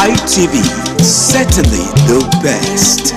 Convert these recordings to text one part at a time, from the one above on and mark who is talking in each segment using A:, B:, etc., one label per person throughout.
A: ITV, certainly the best.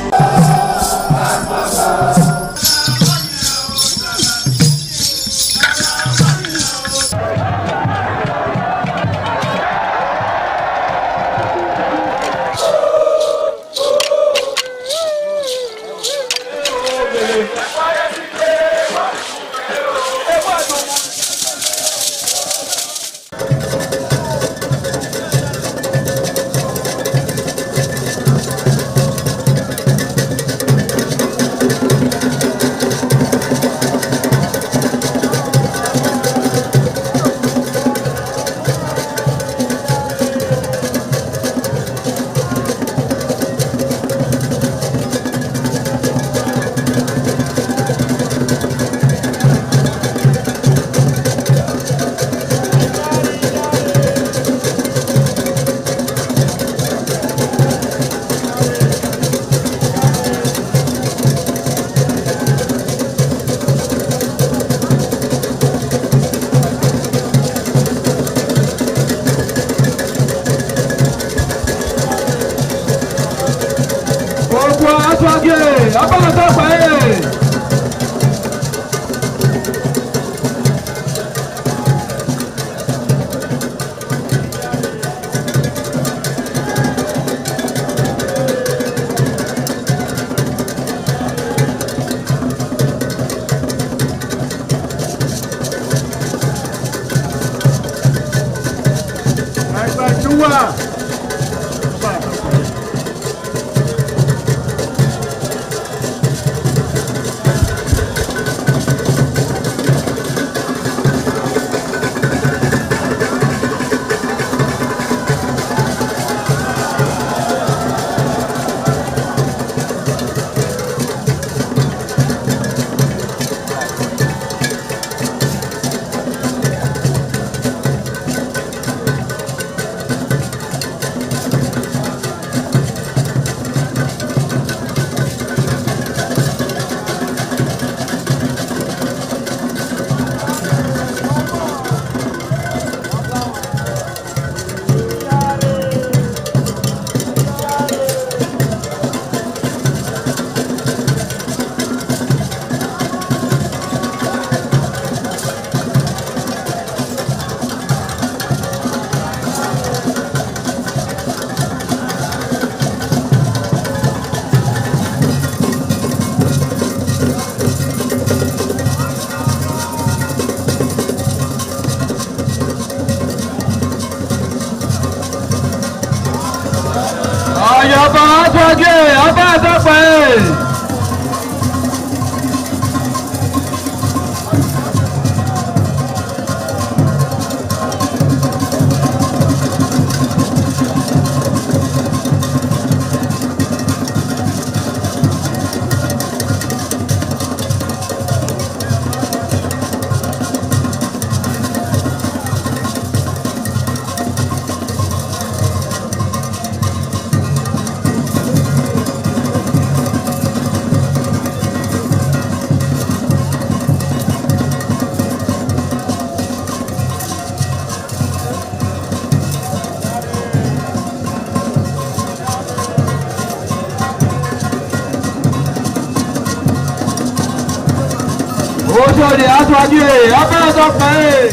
B: Anthony Antoine abẹ́rẹ́ tó pẹ́ ẹ́.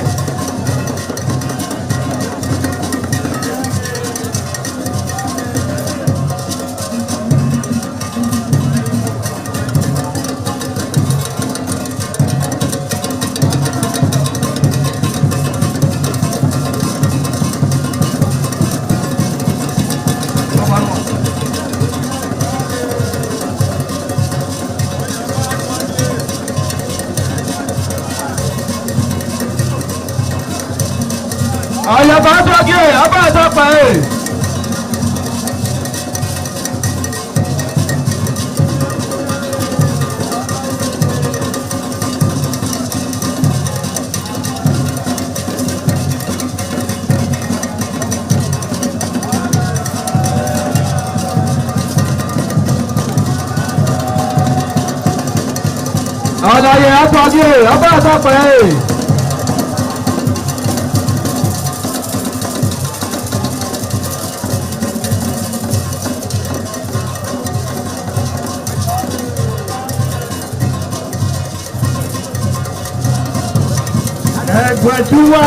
B: Ayaba Antoine abẹ́rẹ́ tó pẹ́ ẹ́. Ọ̀nàyẹ Antoine abẹ́rẹ́ tó pẹ́ ẹ́. Ẹgbẹ̀dúwà.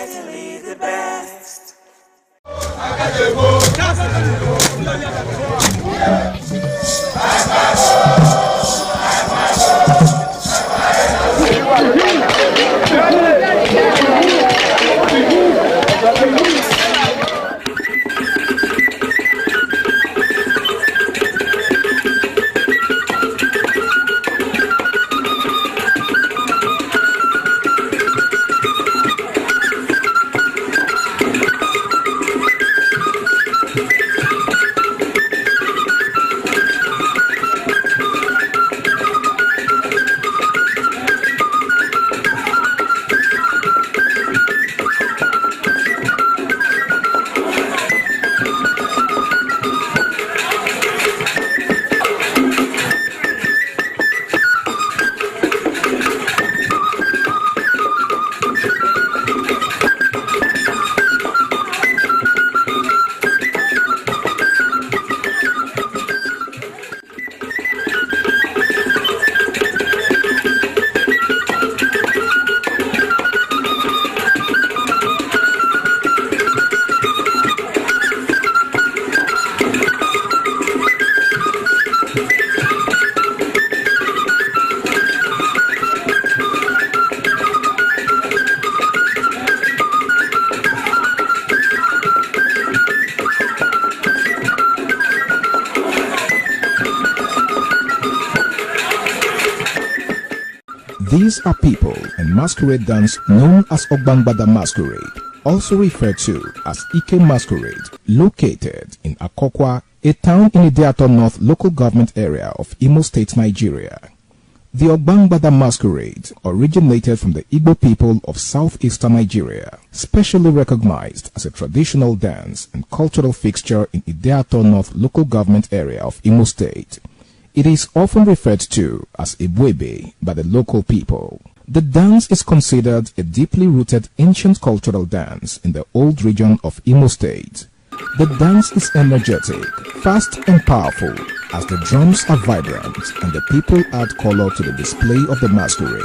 A: certainly the best.
C: These are people in masquerade dance known as Ogbangbada Masquerade, also referred to as Ike Masquerade, located in Akokwa, a town in Idiato North local government area of Imo State, Nigeria. The Ogbangbada Masquerade originated from the Igbo people of southeastern Nigeria, specially recognized as a traditional dance and cultural fixture in Idiato North local government area of Imo State. It is often referred to as Ibwebe by the local people. The dance is considered a deeply rooted ancient cultural dance in the old region of Imo State. The dance is energetic, fast and powerful as the drums are vibrant and the people add color to the display of the masquerade.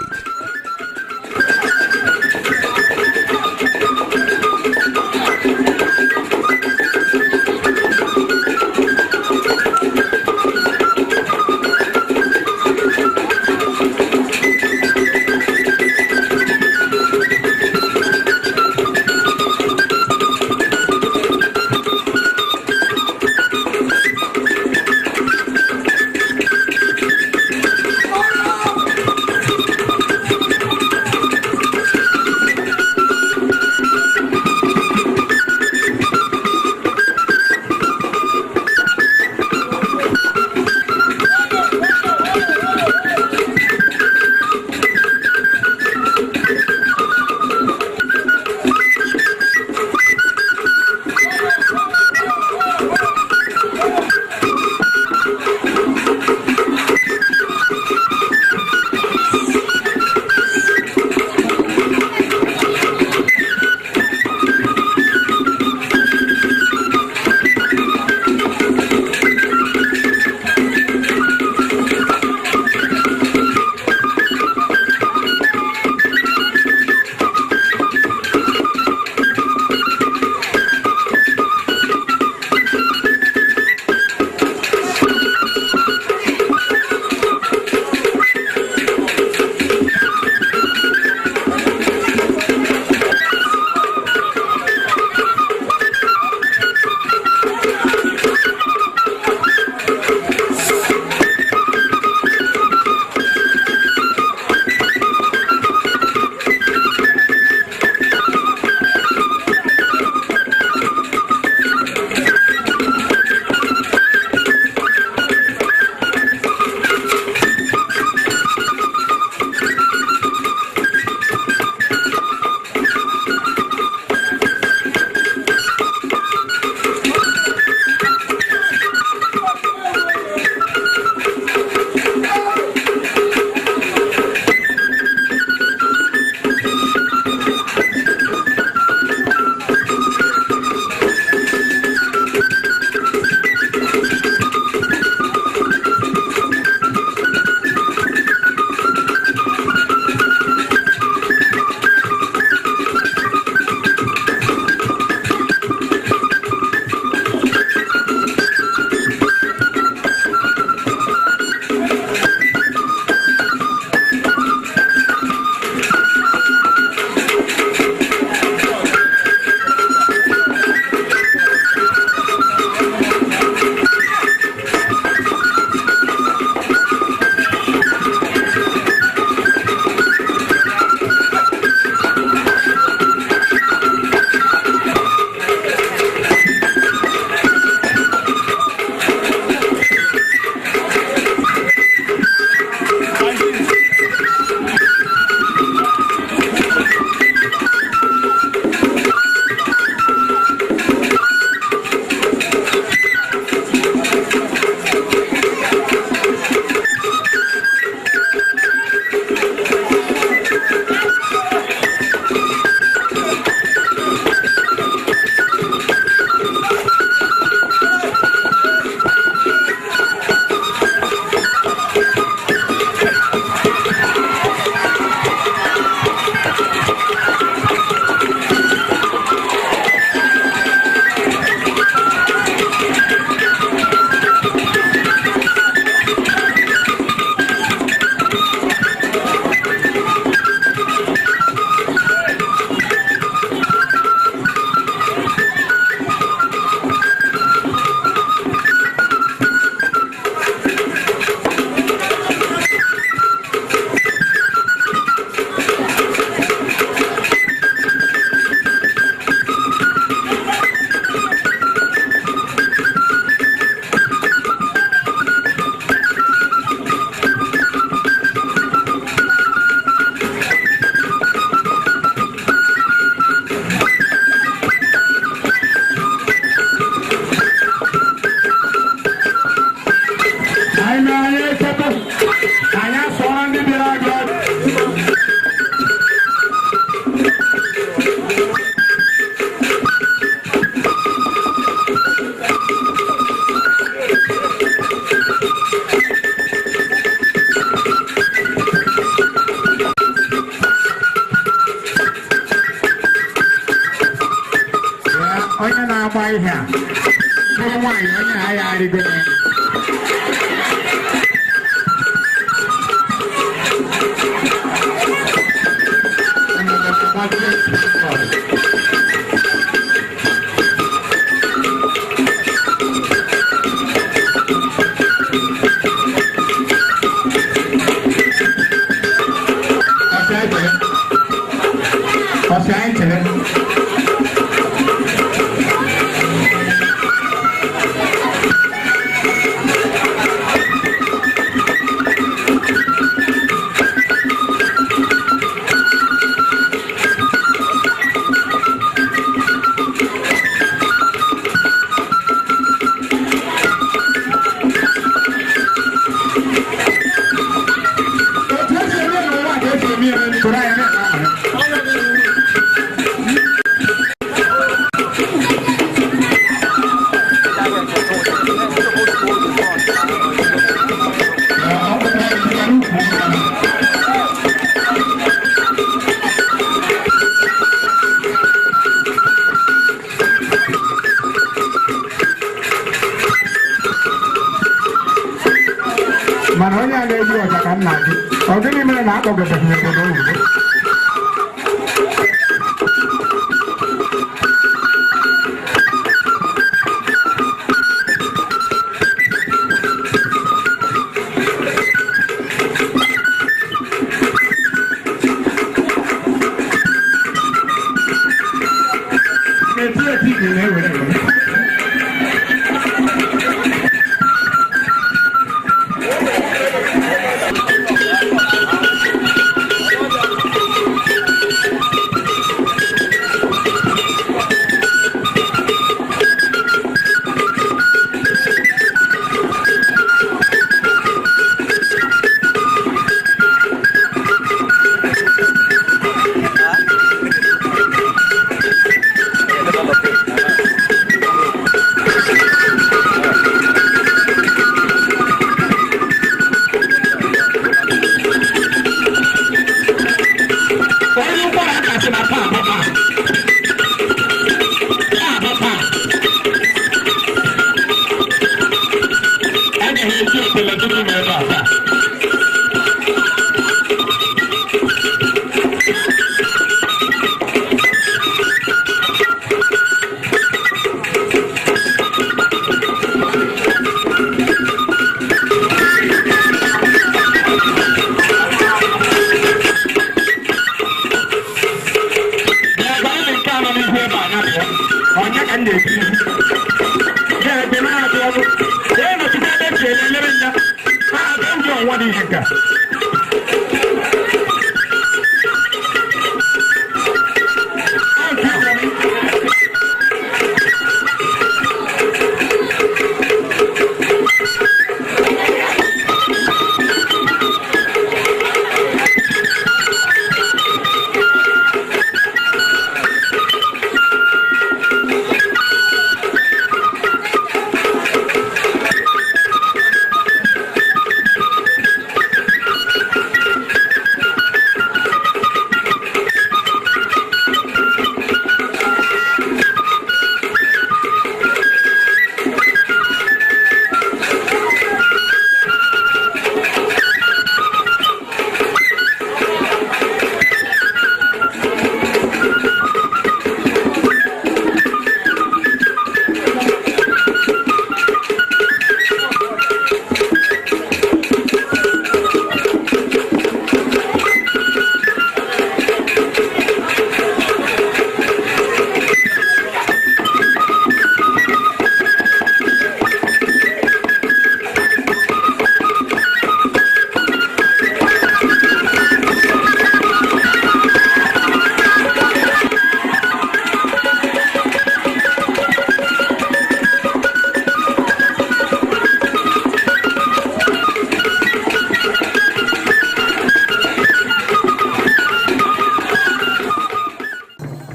D: why here? Why? I Manonya lagi aja kan lagi. Oke ni mana nak kau kesan itu dulu. Media TV ni boleh.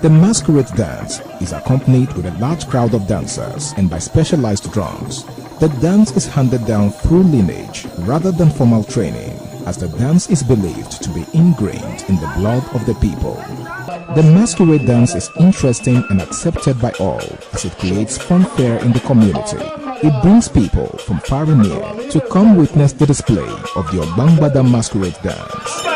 C: The masquerade dance is accompanied with a large crowd of dancers and by specialized drums. The dance is handed down through lineage rather than formal training. as the dance is believed to be ingrained in the blood of the people. The masquerade dance is interesting and accepted by all as it creates fanfare in the community. It brings people from far and near to come witness the display of the Ogbangbada masquerade dance.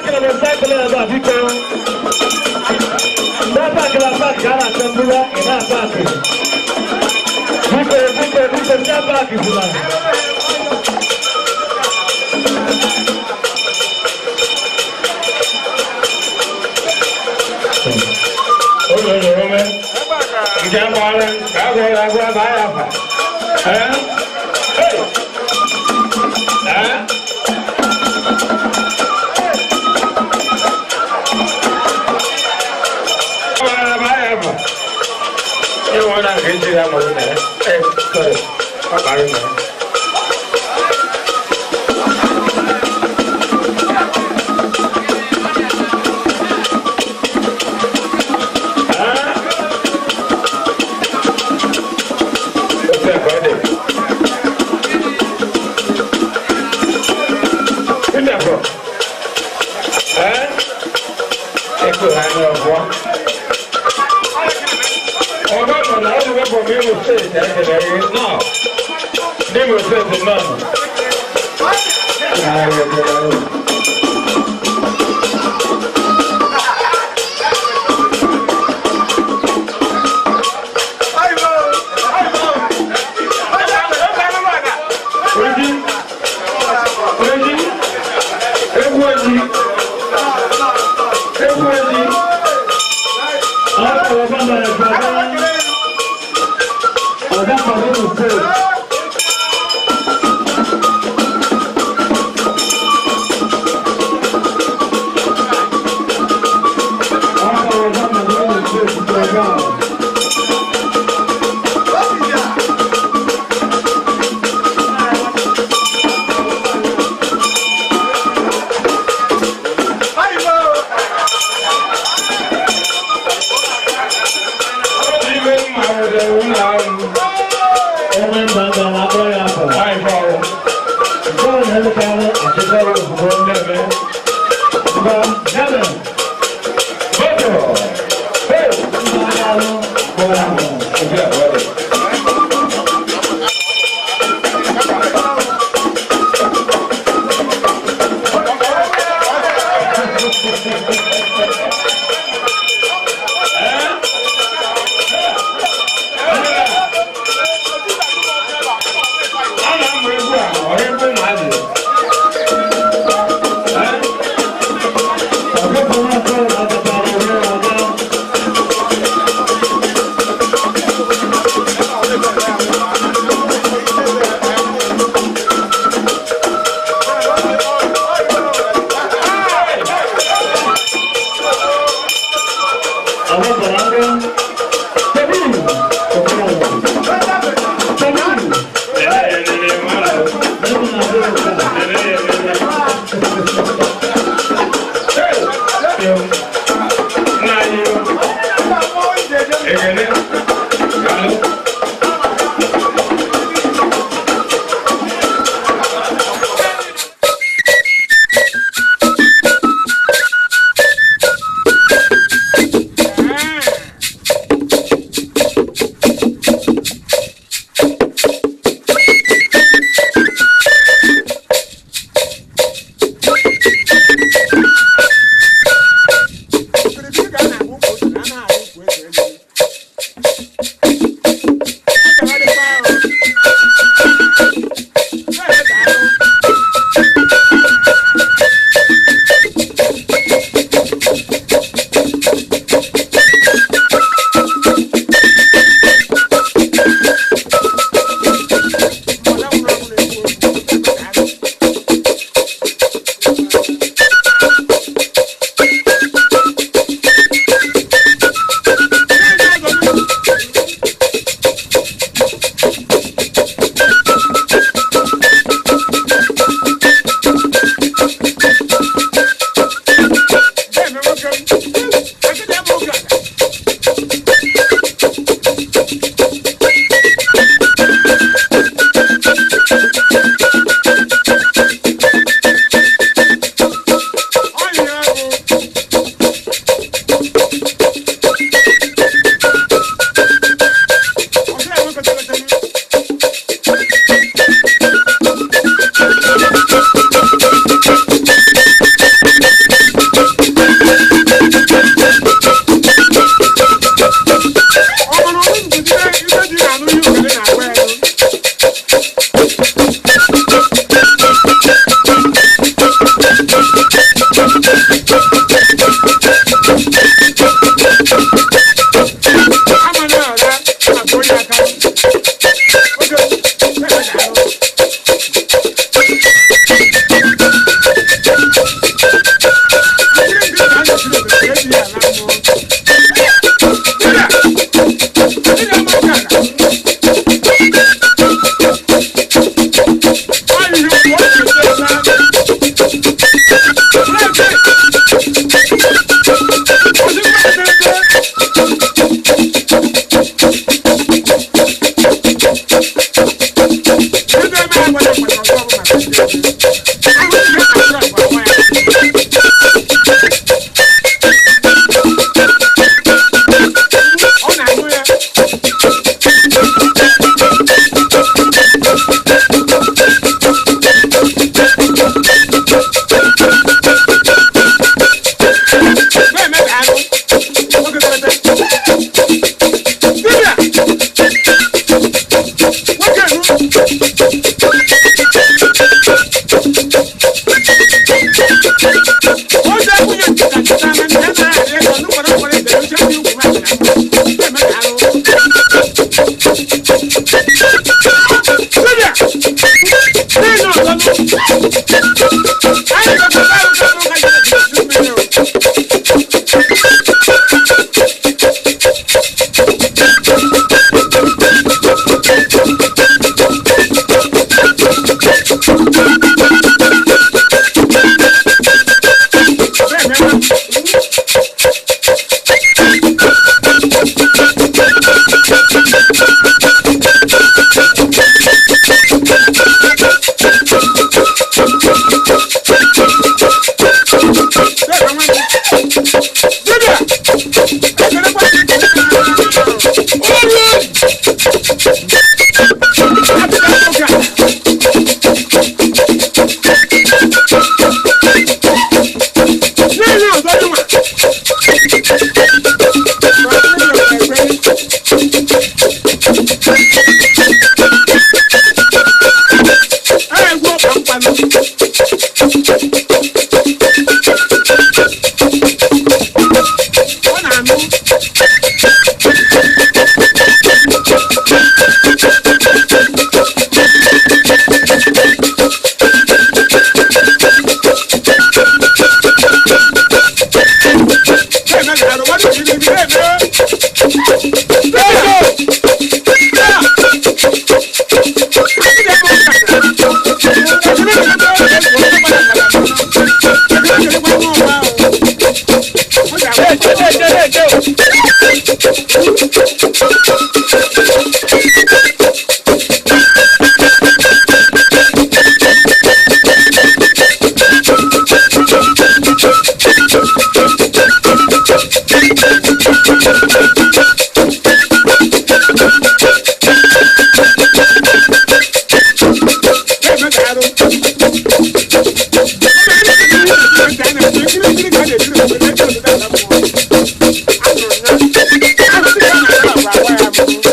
E: I'm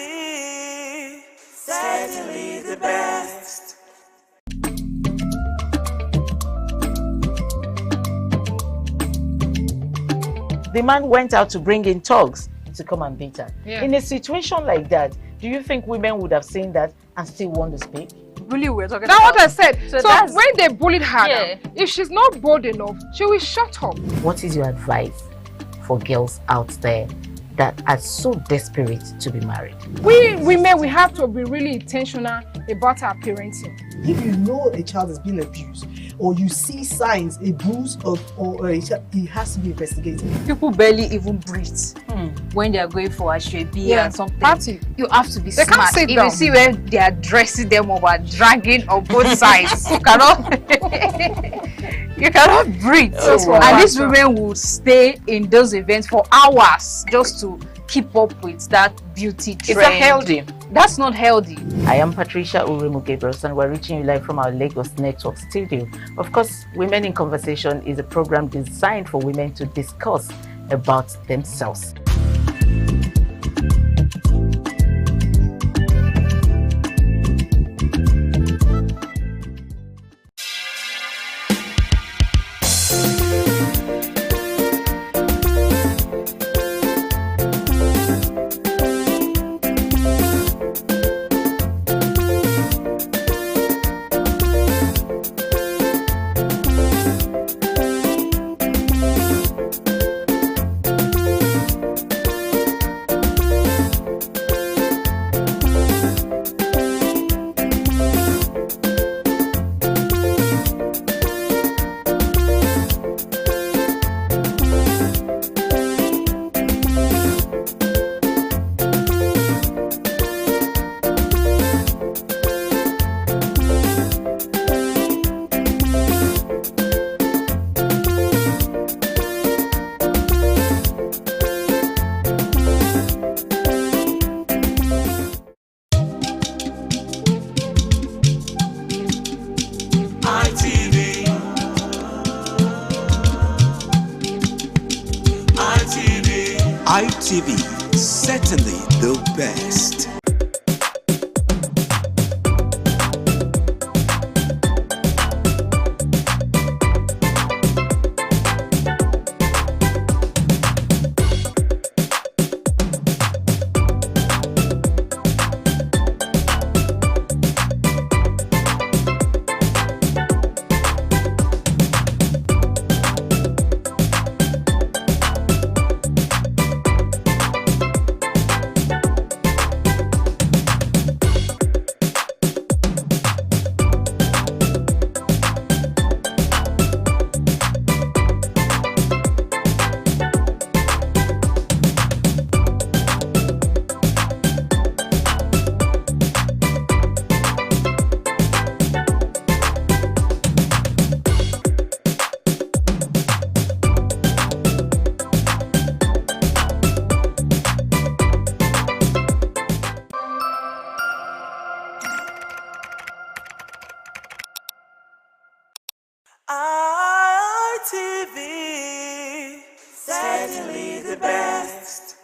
A: ITV, certainly the best.
E: The man went out to bring in thugs to come and beat her.
F: Yeah.
E: In a situation like that, do you think women would have seen that and still want to speak?
G: Bully, we're talking
F: That's
G: about.
F: what I said. So
G: that's-
F: when they bullied her,
G: Yeah.
F: now, if she's not bold enough, she will shut up.
E: What is your advice for girls out there that are so desperate to be married?
F: We women, we have to be really intentional about our parenting.
H: If you know a child is being abused or you see signs, a bruise or a child, it has to be investigated.
G: People barely even breathe when they are going for a shrebi and something.
F: Party.
G: You have to be
F: They can't
G: smart.
F: sit
G: If
F: down.
G: you see where they are dressing them up and dragging on both sides, you cannot breathe. And these women will stay in those events for hours just to keep up with that beauty trend.
E: Is that healthy?
G: That's not healthy.
E: I am Patricia Uremu Gabriels and we're reaching you live from our Lagos Network studio. Of course, Women in Conversation is a program designed for women to discuss about themselves.
A: ITV, ITV, ITV, certainly the best. ITV, certainly the best.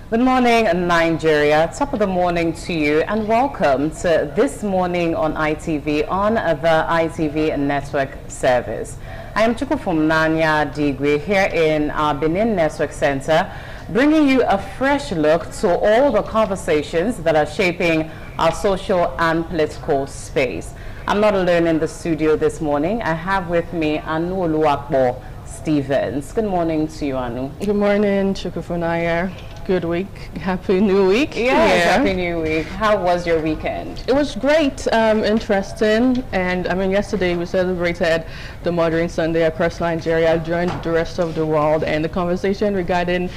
I: Good morning, Nigeria. Top of the morning to you, and welcome to This Morning on ITV on the ITV Network service. I am Chukwu from Nanya Digwe here in our Benin Network Center, bringing you a fresh look to all the conversations that are shaping our social and political space. I'm not alone in the studio this morning. I have with me Anu Oluwapo Stevens. Good morning to you, Anu.
J: Good morning, Chukwufunaya. Good week. Happy New Week.
I: Yes, Happy New Week. How was your weekend?
J: It was great, interesting, and I mean, yesterday we celebrated the Mothering Sunday across Nigeria. I joined the rest of the world, and the conversation regarding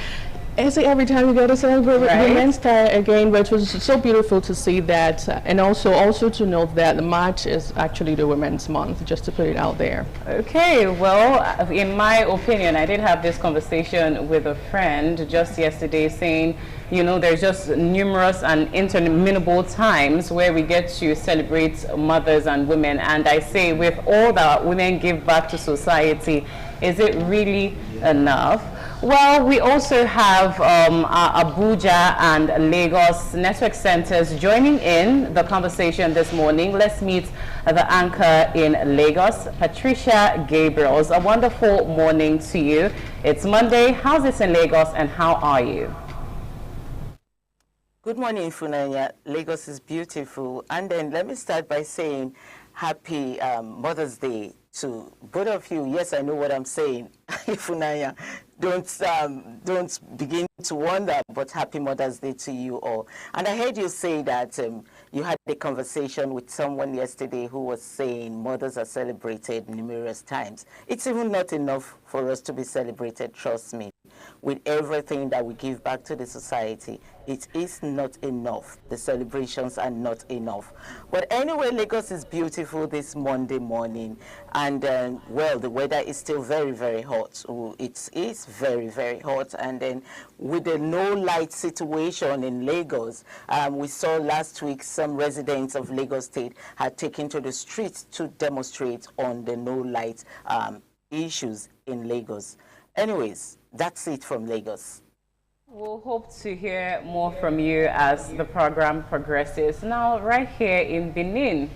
J: every time we go to celebrate Women's Day again, but it was so beautiful to see that, and also to note that March is actually the Women's Month, just to put it out there.
I: Okay, well, in my opinion, I did have this conversation with a friend just yesterday saying, you know, there's just numerous and interminable times where we get to celebrate mothers and women, and I say, with all that women give back to society, is it really enough? Well, we also have Abuja and Lagos network centers joining in the conversation this morning. Let's meet the anchor in Lagos, Patricia Gabriels. A wonderful morning to you. It's Monday. How's it in Lagos and how are you?
K: Good morning, Funanya. Lagos is beautiful. And then let me start by saying happy Mother's Day to both of you. Yes, I know what I'm saying. Funanya, don't begin to wonder, but happy Mother's Day to you all. And I heard you say that you had a conversation with someone yesterday who was saying mothers are celebrated numerous times. It's even not enough for us to be celebrated, trust me. With everything that we give back to the society, it is not enough. The celebrations are not enough. But anyway, Lagos is beautiful this Monday morning. And well, the weather is still very, very hot. It is very, very hot. And then with the no light situation in Lagos, we saw last week some residents of Lagos State had taken to the streets to demonstrate on the no light issues in Lagos. Anyways, that's it from Lagos.
I: We'll hope to hear more from you as the program progresses. Now, right here in Benin,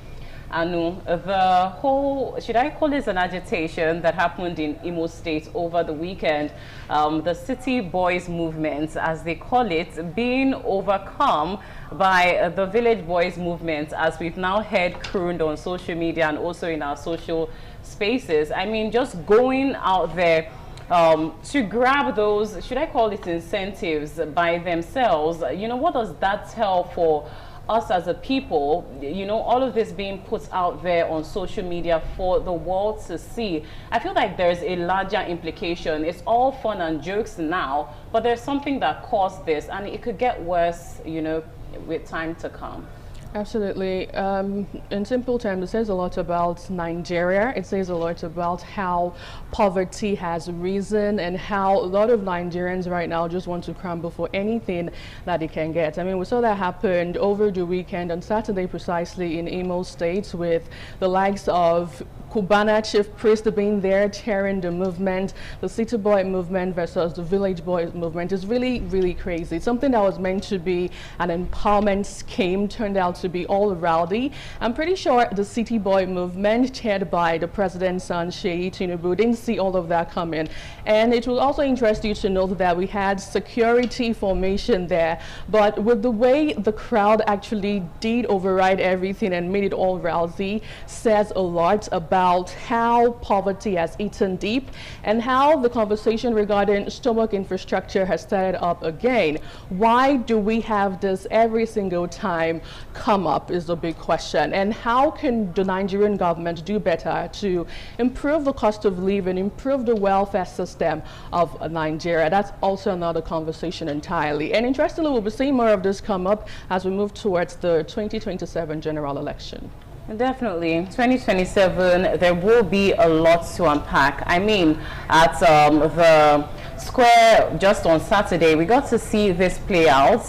I: Anu, the whole, should I call this an agitation that happened in Imo State over the weekend, the City Boys movement, as they call it, being overcome by the Village Boys movement, as we've now heard crooned on social media and also in our social spaces. I mean, just going out there to grab those, should I call it incentives by themselves, you know, what does that tell for us as a people? You know, all of this being put out there on social media for the world to see. I feel like there's a larger implication. It's all fun and jokes now, but there's something that caused this, and it could get worse, you know, with time to come.
J: Absolutely. In simple terms, it says a lot about Nigeria. It says a lot about how poverty has risen and how a lot of Nigerians right now just want to crumble for anything that they can get. I mean, we saw that happened over the weekend on Saturday precisely in Imo State, with the likes of Cubana Chief Priest being there chairing the movement. The City Boy movement versus the Village Boy movement is really, really crazy. Something that was meant to be an empowerment scheme turned out to be all rowdy. I'm pretty sure the City Boy movement, chaired by the president's son, Seyi Tinubu, didn't see all of that coming. And it will also interest you to note that we had security formation there, but with the way the crowd actually did override everything and made it all rowdy, says a lot about how poverty has eaten deep and how the conversation regarding stomach infrastructure has started up again. Why do we have this every single time come up is the big question. And how can the Nigerian government do better to improve the cost of living, improve the welfare system of Nigeria? That's also another conversation entirely. And interestingly, we'll be seeing more of this come up as we move towards the 2027 general election.
I: Definitely. 2027, there will be a lot to unpack. I mean, at the square just on Saturday, we got to see this play out.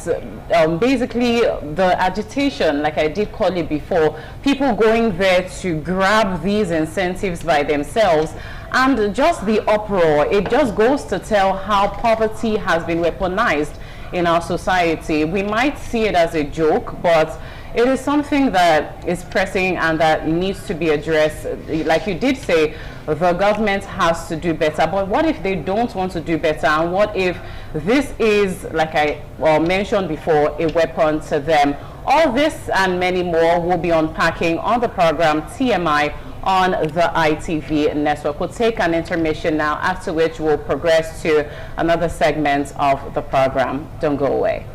I: Basically, the agitation, like I did call it before, people going there to grab these incentives by themselves, and just the uproar. It just goes to tell how poverty has been weaponized in our society. We might see it as a joke, but it is something that is pressing and that needs to be addressed. Like you did say, the government has to do better, but what if they don't want to do better, and what if this is, like I mentioned before, a weapon to them? All this and many more will be unpacking on the program TMI on the ITV network. We'll take an intermission now, after which we'll progress to another segment of the program. Don't go away.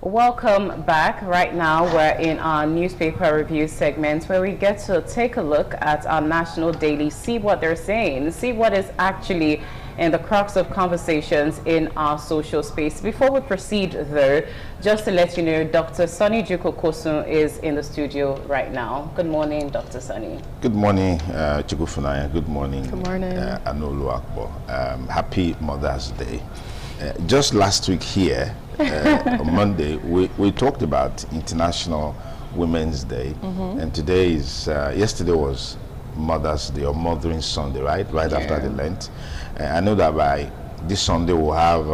I: Welcome back. Right now we're in our newspaper review segment, where we get to take a look at our national daily, see what they're saying, see what is actually in the crux of conversations in our social space. Before we proceed though, just to let you know, Dr. Sonny Juko-Kosun is in the studio right now. Good morning, Dr. Sonny.
L: Good morning, Chigufunaya. Good morning,
J: Anolu
L: Akbo. Happy Mother's Day. Just last week here, on Monday, we talked about International Women's Day, and today is, yesterday was Mother's Day, or Mothering Sunday, right? Right after the Lent. I know that by this Sunday we'll have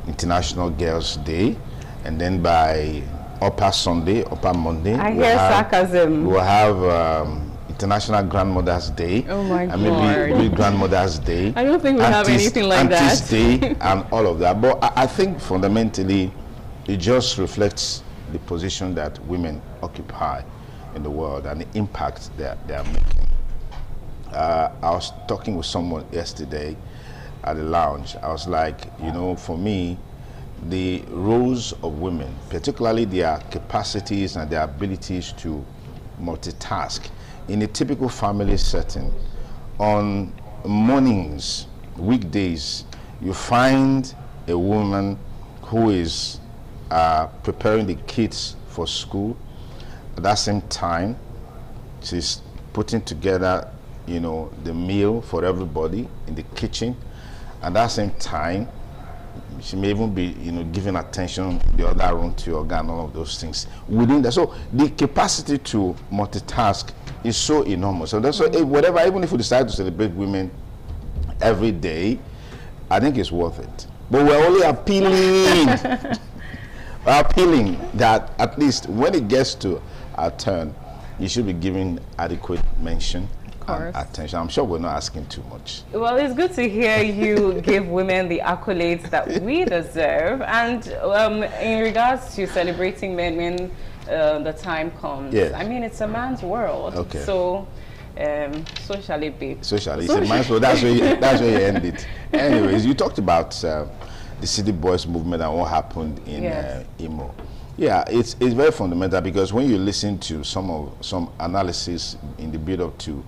L: International Girls' Day, and then by Upper Sunday, Upper Monday, we'll have International Grandmother's Day. Oh my God. And maybe Great Grandmother's Day.
J: I don't think we have anything like that.
L: Auntie's Day and all of that. But I think fundamentally it just reflects the position that women occupy in the world and the impact that they are making. I was talking with someone yesterday at the lounge. I was like, you know, for me, the roles of women, particularly their capacities and their abilities to multitask, in a typical family setting, on mornings, weekdays, you find a woman who is preparing the kids for school. At that same time, she's putting together, you know, the meal for everybody in the kitchen. At that same time, she may even be, you know, giving attention in the other room to your and all of those things within that. So the capacity to multitask is so enormous. So that's whatever, even if we decide to celebrate women every day, I think it's worth it. But we're only appealing, that at least when it gets to our turn, you should be giving adequate mention and attention. I'm sure we're not asking too much.
I: Well, it's good to hear you give women the accolades that we deserve. And in regards to celebrating men when the time comes, I mean, it's a man's world. Okay. So so shall it be.
L: So shall it. It's a man's world. That's where you end it. Anyways, you talked about the City Boys movement and what happened in Imo. Yeah, it's very fundamental, because when you listen to some analysis in the build-up to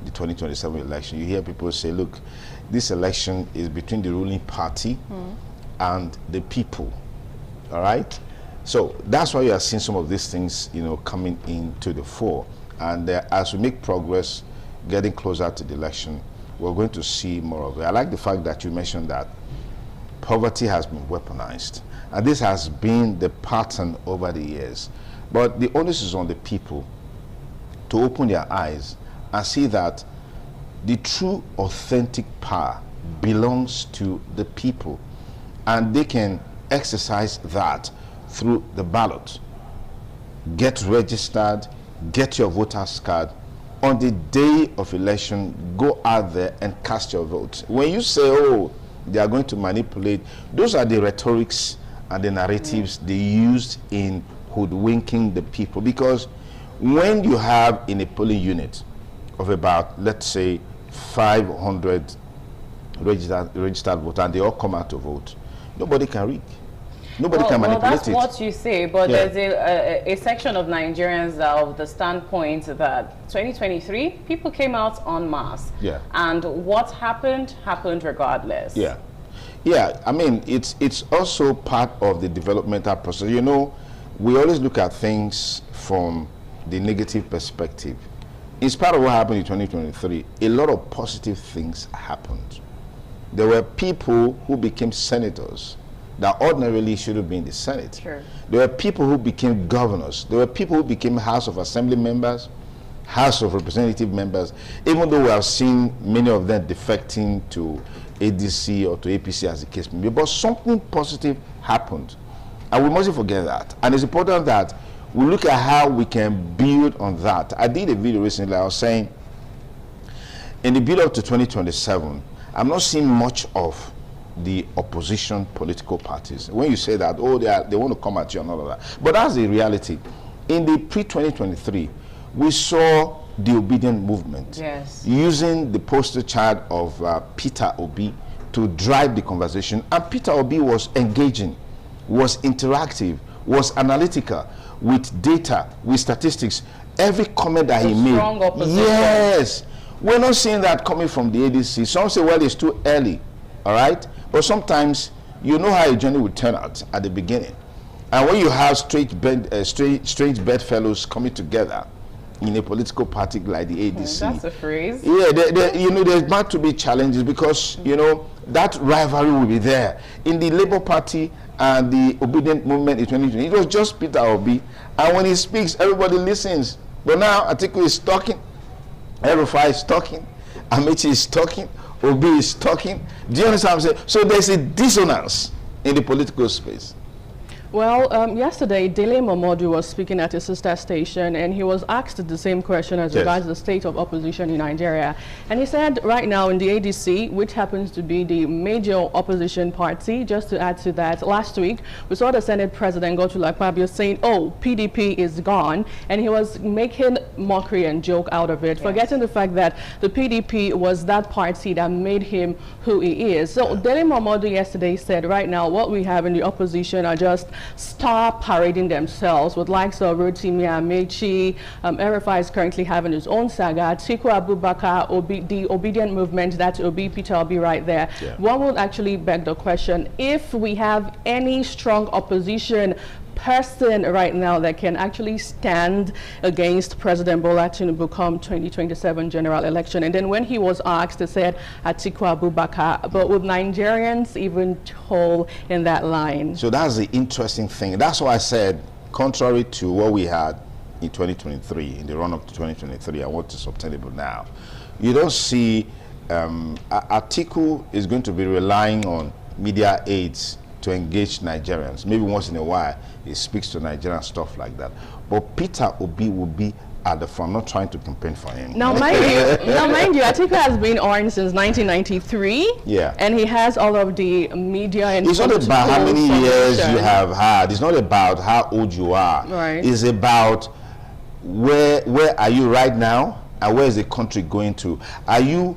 L: the 2027 election, you hear people say, look, this election is between the ruling party and the people, all right? So that's why you are seeing some of these things, you know, coming into the fore. And as we make progress, getting closer to the election, we're going to see more of it. I like the fact that you mentioned that poverty has been weaponized. And this has been the pattern over the years. But the onus is on the people to open their eyes and see that the true, authentic power belongs to the people. And they can exercise that through the ballot. Get registered, get your voter's card. On the day of election, go out there and cast your vote. When you say, oh, they are going to manipulate, those are the rhetorics and the narratives they used in hoodwinking the people. Because when you have in a polling unit of about, let's say, 500 registered voters, and they all come out to vote, nobody can read. Nobody can manipulate it.
I: Well, that's what you say, but there's a section of Nigerians of the standpoint that 2023, people came out en masse. Yeah. And what happened regardless.
L: Yeah. Yeah, I mean, it's also part of the developmental process. You know, we always look at things from the negative perspective. In spite of what happened in 2023, a lot of positive things happened. There were people who became senators that ordinarily should have been in the Senate. Sure. There were people who became governors. There were people who became House of Assembly members, House of Representative members, even though we have seen many of them defecting to ADC or to APC as the case may be. But something positive happened. And we mustn't forget that. And it's important that we look at how we can build on that. I did a video recently. I was saying, in the build up to 2027, I'm not seeing much of the opposition political parties. When you say that, oh, they want to come at you and all of that. But that's the reality. In the pre-2023, we saw the Obedient Movement using the poster child of Peter Obi to drive the conversation. And Peter Obi was engaging, was interactive, was analytical, with data, with statistics. Every comment that he made.
J: Strong opposition.
L: Yes. We're not seeing that coming from the ADC. Some say, well, it's too early. All right? But sometimes you know how a journey will turn out at the beginning. And when you have strange bedfellows coming together in a political party like the ADC.
I: That's a phrase.
L: Yeah, you know, there's bound to be challenges because, you know, that rivalry will be there. In the Labour Party and the Obedient Movement in 2020, it was just Peter Obi. And when he speaks, everybody listens. But now Atiku is talking, El-Rufai is talking, Amechi is talking, Obi is talking. Do you understand what I'm saying? So there's a dissonance in the political space.
J: Well, yesterday, Dele Momodu was speaking at his sister station, and he was asked the same question as regards the state of opposition in Nigeria. And he said right now in the ADC, which happens to be the major opposition party, just to add to that, last week, we saw the Senate President Godswill Akpabio saying, oh, PDP is gone, and he was making mockery and joke out of it, forgetting the fact that the PDP was that party that made him who he is. So Dele Momodu yesterday said right now, what we have in the opposition are just star parading themselves with likes of Rotimi Amechi. El-Rufai is currently having his own saga. Atiku Abubakar, the Obedient Movement, that's Obi, Peter Obi right there. One would actually beg the question, if we have any strong opposition person right now that can actually stand against President Bola Tinubu come 2027 general election. And then when he was asked, he said Atiku Abubakar, but with Nigerians even told in that line.
L: So that's the interesting thing. That's why I said, contrary to what we had in 2023, in the run-up to 2023, and what is obtainable now, you don't see Atiku is going to be relying on media aids to engage Nigerians. Maybe once in a while he speaks to Nigerian stuff like that. But Peter Obi will be at the front. I'm not trying to campaign for him.
J: Now mind you, Atiku has been on since 1993.
L: Yeah.
J: And he has all of the media and
L: it's not about how many years you have had. It's not about how old you are.
J: Right.
L: It's about where are you right now and where is the country going to? Are you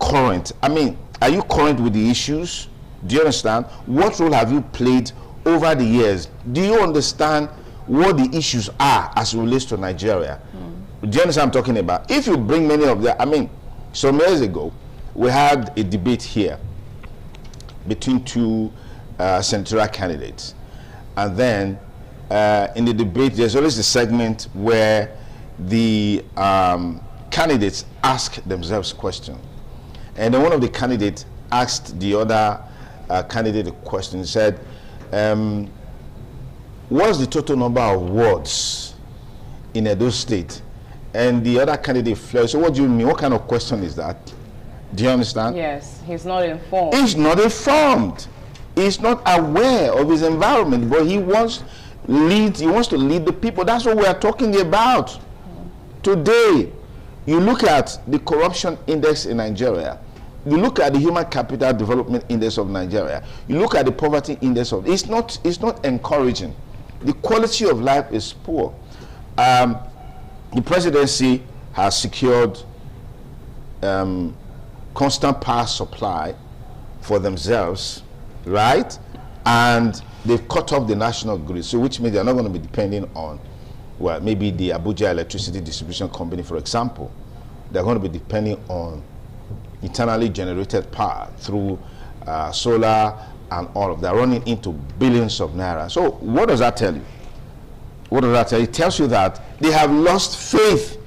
L: current? I mean, are you current with the issues? Do you understand? What role have you played over the years? Do you understand what the issues are as it relates to Nigeria? Do you understand what I'm talking about? If you bring many of them, I mean, some years ago, we had a debate here between two senatorial candidates. And then in the debate, there's always a segment where the candidates ask themselves questions. And then one of the candidates asked the other candidate a question. He said, what's the total number of wards in Edo State? And the other candidate flared. So what do you mean? What kind of question is that? Do you understand?
I: Yes, he's not informed.
L: He's not informed. He's not aware of his environment, but he wants to lead the people. That's what we are talking about. Today, you look at the corruption index in Nigeria. You look at the human capital development index of Nigeria. You look at the poverty index of it's not encouraging. The quality of life is poor. The presidency has secured constant power supply for themselves, right? And they've cut off the national grid, so which means they're not going to be depending on, well, maybe the Abuja Electricity Distribution Company, for example. They're going to be depending on internally generated power through solar and all of that, running into billions of naira. So what does that tell you? What does that tell you? It tells you that they have lost faith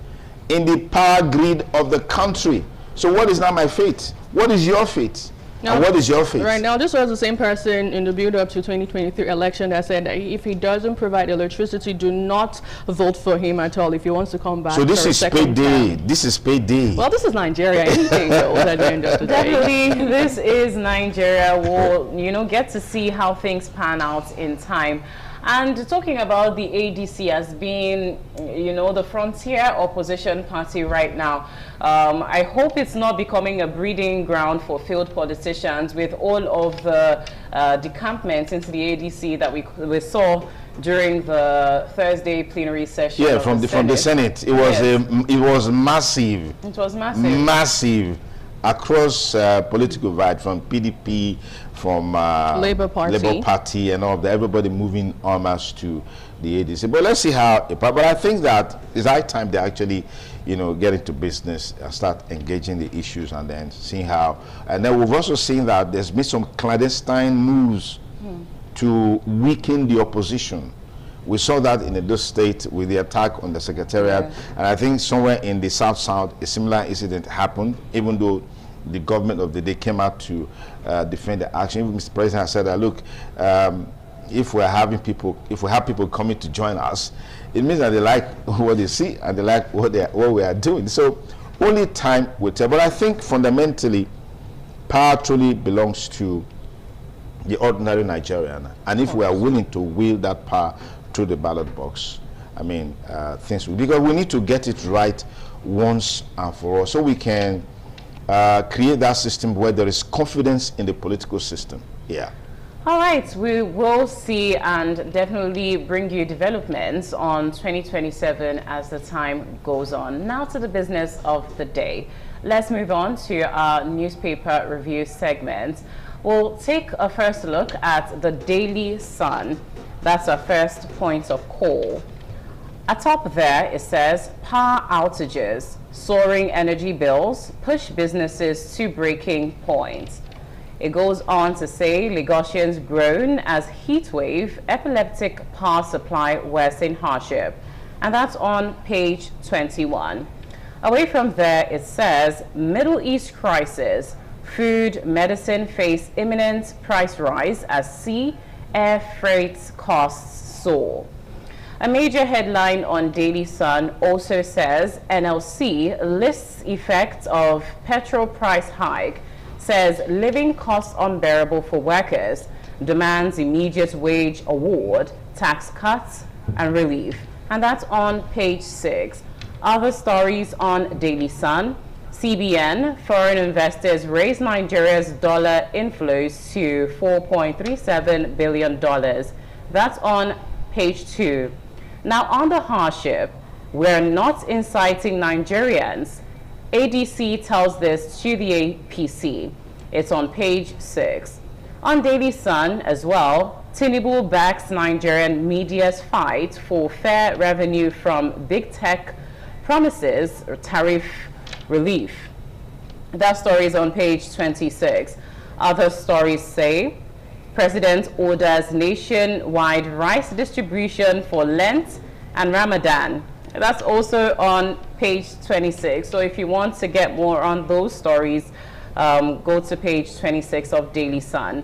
L: in the power grid of the country. So what is now my faith? What is your faith? And what is your faith?
J: Right now, this was the same person in the build-up to 2023 election that said that if he doesn't provide electricity, do not vote for him at all if he wants to come back.
L: So this is payday. This is payday.
J: Well, this is Nigeria. Anything goes at the end of the day.
I: Definitely, this is Nigeria. We'll, you know, get to see how things pan out in time. And talking about the ADC as being, you know, the frontier opposition party right now, I hope it's not becoming a breeding ground for failed politicians with all of the decampments into the ADC that we saw during the Thursday plenary session.
L: Yeah, from the Senate. It was it was massive.
I: It was massive.
L: Massive. Across political divide, from PDP, from
J: Labour Party
L: and all of that, everybody moving en masse to the ADC. But let's see how, but I think that it's high time they actually, you know, get into business and start engaging the issues and then seeing how. And then we've also seen that there's been some clandestine moves to weaken the opposition. We saw that in Edo State with the attack on the Secretariat, and I think somewhere in the South, a similar incident happened, even though the government of the day came out to defend the action. Even Mr. President said that, look, if we have people coming to join us, it means that they like what they see and they like what we are doing. So only time will tell. But I think fundamentally, power truly belongs to the ordinary Nigerian, and if we are willing to wield that power through the ballot box, I mean, things will, because we need to get it right once and for all, so we can create that system where there is confidence in the political system. Yeah.
I: All right, we will see and definitely bring you developments on 2027 as the time goes on. Now to the business of the day. Let's move on to our newspaper review segment. We'll take a first look at the Daily Sun. That's our first point of call. Atop there, it says, power outages, soaring energy bills, push businesses to breaking point. It goes on to say, Lagosians groan as heatwave, epileptic power supply worsen hardship. And that's on page 21. Away from there, it says, Middle East crisis, food, medicine face imminent price rise as sea, air freight costs soar. A major headline on Daily Sun also says NLC lists effects of petrol price hike, says living costs unbearable for workers, demands immediate wage award, tax cuts and relief. And that's on page 6. Other stories on Daily Sun. CBN, foreign investors raise Nigeria's dollar inflows to $4.37 billion. That's on page 2. Now on the hardship, we're not inciting Nigerians. ADC tells this to the APC. It's on page 6. On Daily Sun as well, Tinubu backs Nigerian media's fight for fair revenue from big tech, promises tariff relief. That story is on page 26. Other stories say, President orders nationwide rice distribution for Lent and Ramadan. That's also on page 26. So if you want to get more on those stories, go to page 26 of Daily Sun.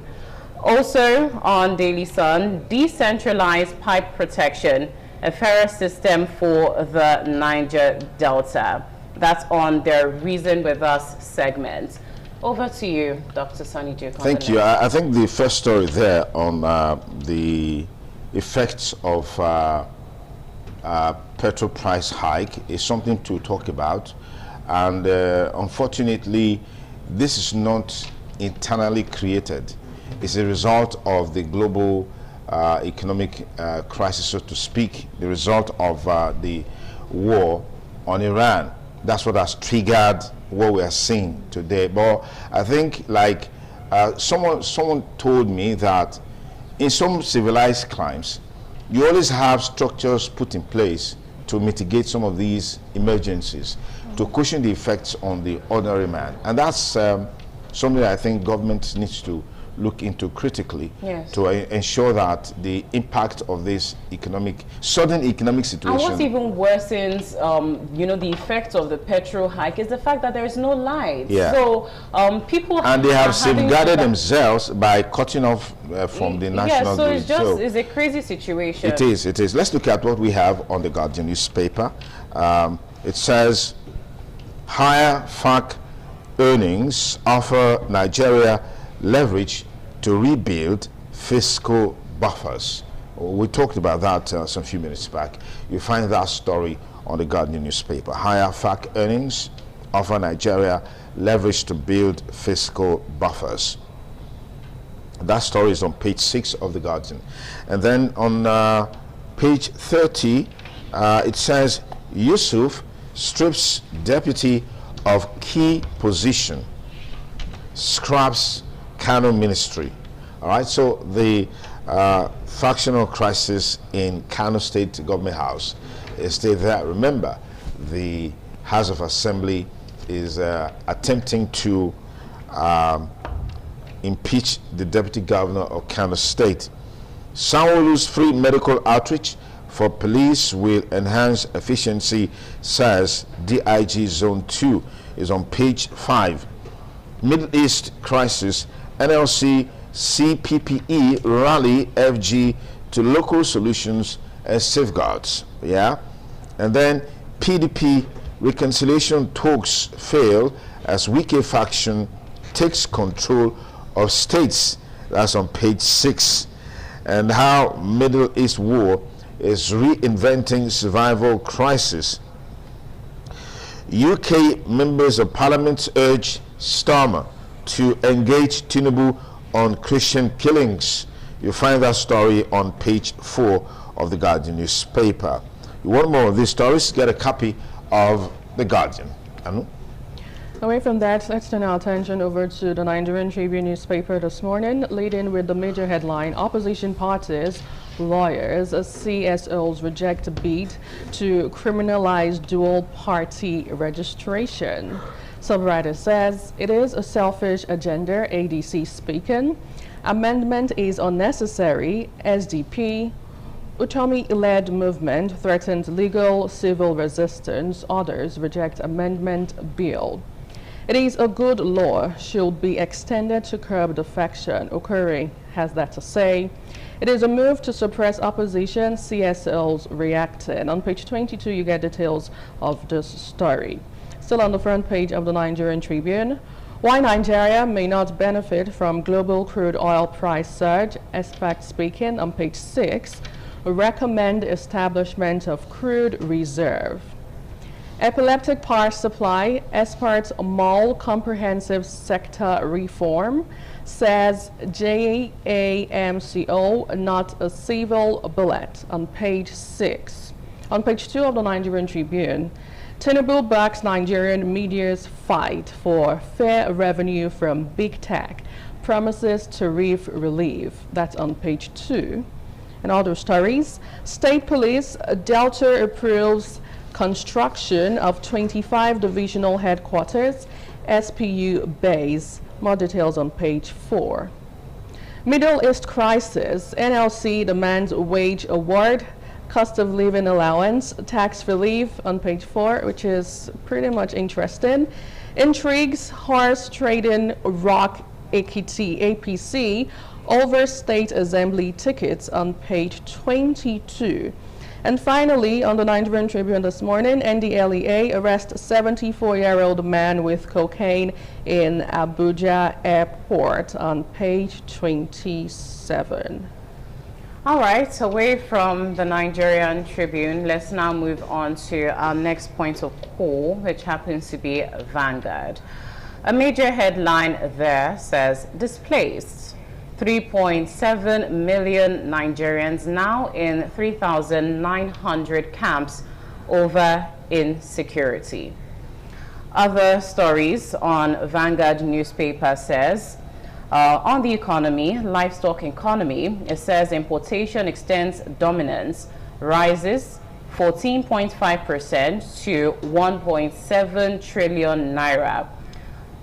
I: Also on Daily Sun, decentralized pipe protection, a fairer system for the Niger Delta. That's on their Reason With Us segment. Over to you, Dr. Sonny Duke.
L: Thank you. I think the first story there on the effects of petrol price hike is something to talk about. And unfortunately, this is not internally created. It's a result of the global economic crisis, so to speak, the result of the war on Iran. That's what has triggered what we are seeing today. But I think, like someone told me that in some civilized climes, you always have structures put in place to mitigate some of these emergencies, to cushion the effects on the ordinary man. And that's something that I think government needs to look into critically
I: Yes.
L: to ensure that the impact of this sudden economic situation.
I: And what even worsens, you know, the effect of the petrol hike is the fact that there is no light.
L: Yeah.
I: So people
L: and they have
I: are having
L: safeguarded themselves by cutting off from the national
I: so
L: grid.
I: it's just it's a crazy situation.
L: It is. Let's look at what we have on the Guardian newspaper. It says higher FAC earnings offer Nigeria leverage to rebuild fiscal buffers. We talked about that some few minutes back. You find that story on the Guardian newspaper. Higher FAC earnings offer Nigeria leverage to build fiscal buffers. That story is on page 6 of the Guardian. And then on page 30, it says Yusuf strips deputy of key position, scraps Kano ministry. All right, so the factional crisis in Kano State Government House is still there. Remember, the House of Assembly is attempting to impeach the deputy governor of Kano State. Sanwo-Olu's free medical outreach for police will enhance efficiency, says DIG Zone 2, is on page 5. Middle East crisis, NLC CPPE rally FG to local solutions and safeguards. Yeah, and then PDP reconciliation talks fail as Wike faction takes control of states. That's on page 6. And how Middle East war is reinventing survival crisis. UK members of parliament urge Starmer to engage Tinubu on Christian killings. You find that story on page 4 of the Guardian newspaper. You want more of these stories? Get a copy of the Guardian. Anu?
J: Away from that, let's turn our attention over to the Nigerian Tribune newspaper this morning, leading with the major headline: opposition parties, lawyers, CSOs reject bid to criminalize dual party registration. Subwriter says it is a selfish agenda, ADC speaking. Amendment is unnecessary, SDP. Utomi-led movement threatens legal civil resistance. Others reject amendment bill. It is a good law, should be extended to curb defection. Okere has that to say. It is a move to suppress opposition, CSLs reacting. On page 22, you get details of this story. Still on the front page of the Nigerian Tribune, why Nigeria may not benefit from global crude oil price surge, expert speaking. On page 6, recommend establishment of crude reserve. Epileptic power supply, experts mull comprehensive sector reform, says JAMCO, not a civil bullet. On page 6. On page 2 of the Nigerian Tribune, Tinubu backs Nigerian media's fight for fair revenue from big tech, promises tariff relief. That's on page 2. And other stories, State Police, Delta approves construction of 25 divisional headquarters, SPU base. More details on page 4. Middle East crisis, NLC demands wage award, cost of living allowance, tax relief on page 4, which is pretty much interesting. Intrigues, horse trading, Rock Ekiti, APC, over state assembly tickets on page 22. And finally, on the Nigerian Tribune this morning, NDLEA arrests 74-year-old man with cocaine in Abuja airport on page 27.
I: All right, away from the Nigerian Tribune, let's now move on to our next point of call, which happens to be Vanguard. A major headline there says, displaced 3.7 million Nigerians now in 3,900 camps over insecurity. Other stories on Vanguard newspaper says, on the economy, livestock economy, it says importation extends dominance, rises 14.5% to 1.7 trillion naira.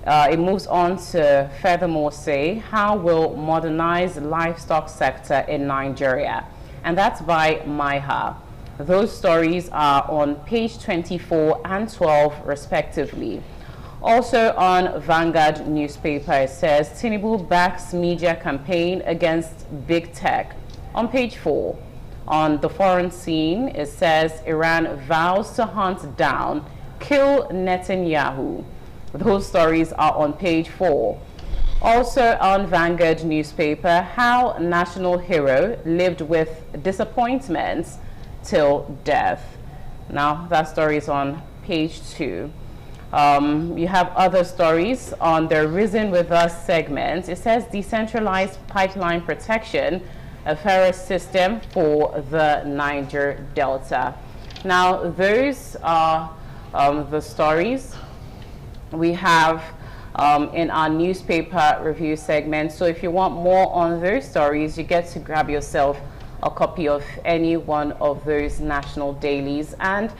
I: It moves on to furthermore say, how will modernize livestock sector in Nigeria? And that's by Maiha. Those stories are on page 24 and 12 respectively. Also on Vanguard newspaper, it says Tinubu backs media campaign against big tech. On page 4, on the foreign scene, it says Iran vows to hunt down, kill Netanyahu. Those stories are on page 4. Also on Vanguard newspaper, how national hero lived with disappointments till death. Now that story is on page 2. You have other stories on the Reason With Us segment. It says decentralized pipeline protection, a fairer system for the Niger Delta. Now those are the stories we have in our newspaper review segment. So if you want more on those stories, you get to grab yourself a copy of any one of those national dailies. And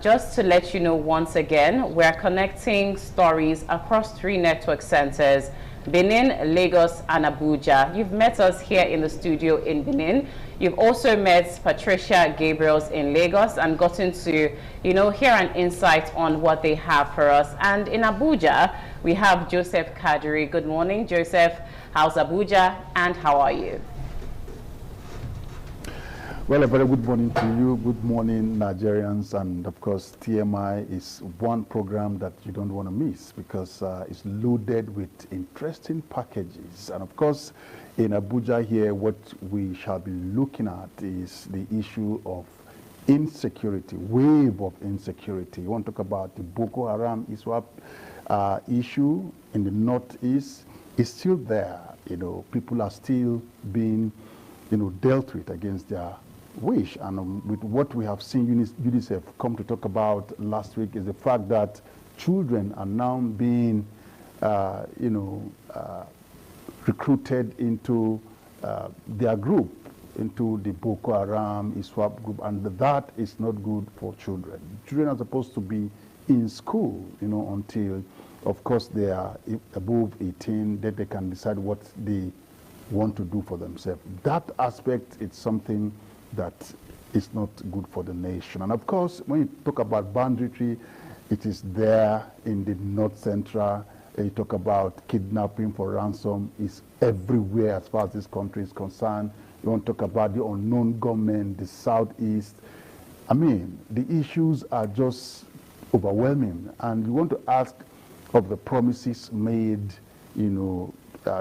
I: just to let you know once again, we're connecting stories across 3 network centers: Benin, Lagos, and Abuja. You've met us here in the studio in Benin. You've also met Patricia Gabriels in Lagos and gotten to, hear an insight on what they have for us. And in Abuja, we have Joseph Kadri. Good morning, Joseph. How's Abuja and how are you?
M: Well, a very good morning to you. Good morning, Nigerians. And of course, TMI is one program that you don't want to miss because it's loaded with interesting packages. And of course, in Abuja here, what we shall be looking at is the issue of insecurity, wave of insecurity. You want to talk about the Boko Haram ISWAP issue in the Northeast. It's still there. People are still being, dealt with against their wish. And with what we have seen UNICEF come to talk about last week is the fact that children are now being, recruited into their group, into the Boko Haram, ISWAP group, and that is not good for children. Children are supposed to be in school, until, of course, they are above 18, that they can decide what they want to do for themselves. That aspect is something that is not good for the nation. And of course, when you talk about banditry, it is there in the North Central. You talk about kidnapping for ransom, is everywhere as far as this country is concerned. You want to talk about the unknown government, the Southeast. I mean, the issues are just overwhelming. And you want to ask of the promises made,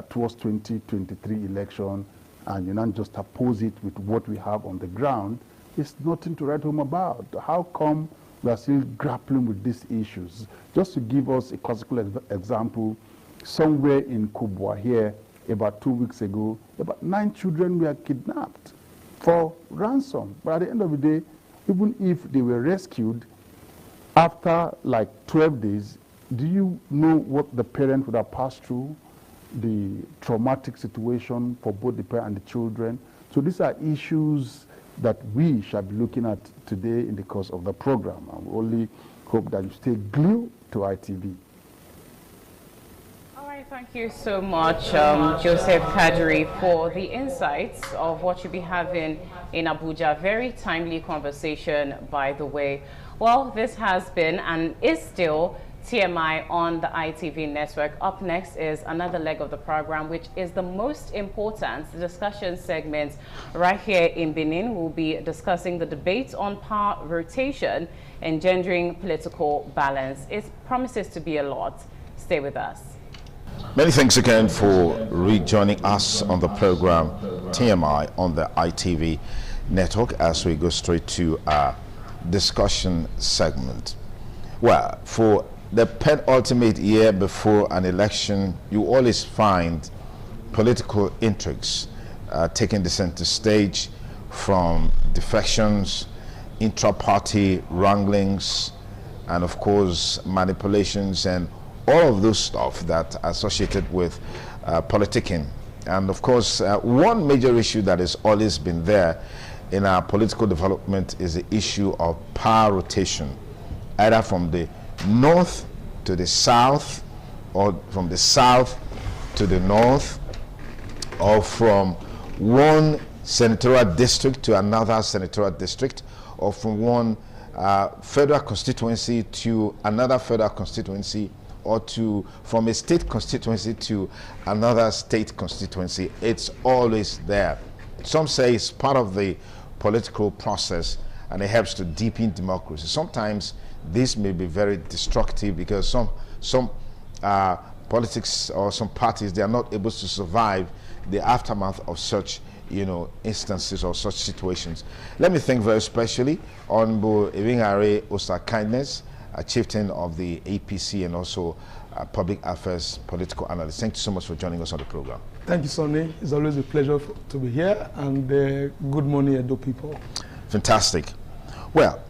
M: towards 2023 election, and you not just oppose it with what we have on the ground. It's nothing to write home about. How come we are still grappling with these issues? Just to give us a classical example, somewhere in Kubwa here, about 2 weeks ago, about 9 children were kidnapped for ransom. But at the end of the day, even if they were rescued, after like 12 days, do you know what the parent would have passed through? The traumatic situation for both the parent and the children. So these are issues that we shall be looking at today in the course of the program. I only hope that you stay glued to ITV.
I: All right, thank you so much, Joseph Kadri, for the insights of what you'll be having in Abuja. Very timely conversation, by the way. Well, this has been and is still TMI on the ITV network. Up next is another leg of the program, which is the most important discussion segment right here in Benin. We'll be discussing the debate on power rotation, engendering political balance. It promises to be a lot. Stay with us.
L: Many thanks again for rejoining us on the program TMI on the ITV network as we go straight to our discussion segment. Well, for the penultimate year before an election, you always find political intrigues taking the center stage, from defections, intra-party wranglings, and of course manipulations and all of those stuff that are associated with politicking. And of course, one major issue that has always been there in our political development is the issue of power rotation, either from the north to the south, or from the south to the north, or from one senatorial district to another senatorial district, or from one federal constituency to another federal constituency, or from a state constituency to another state constituency. It's always there. Some say it's part of the political process and it helps to deepen democracy. Sometimes this may be very destructive because some politics or some parties, they are not able to survive the aftermath of such instances or such situations. Let me thank very specially Honorable Iwingare Osa-Kindness, a chieftain of the APC and also a public affairs political analyst. Thank you so much for joining us on the program.
N: Thank you, Sonny. It's always a pleasure to be here, and good morning, Edo people. Fantastic.
L: Well,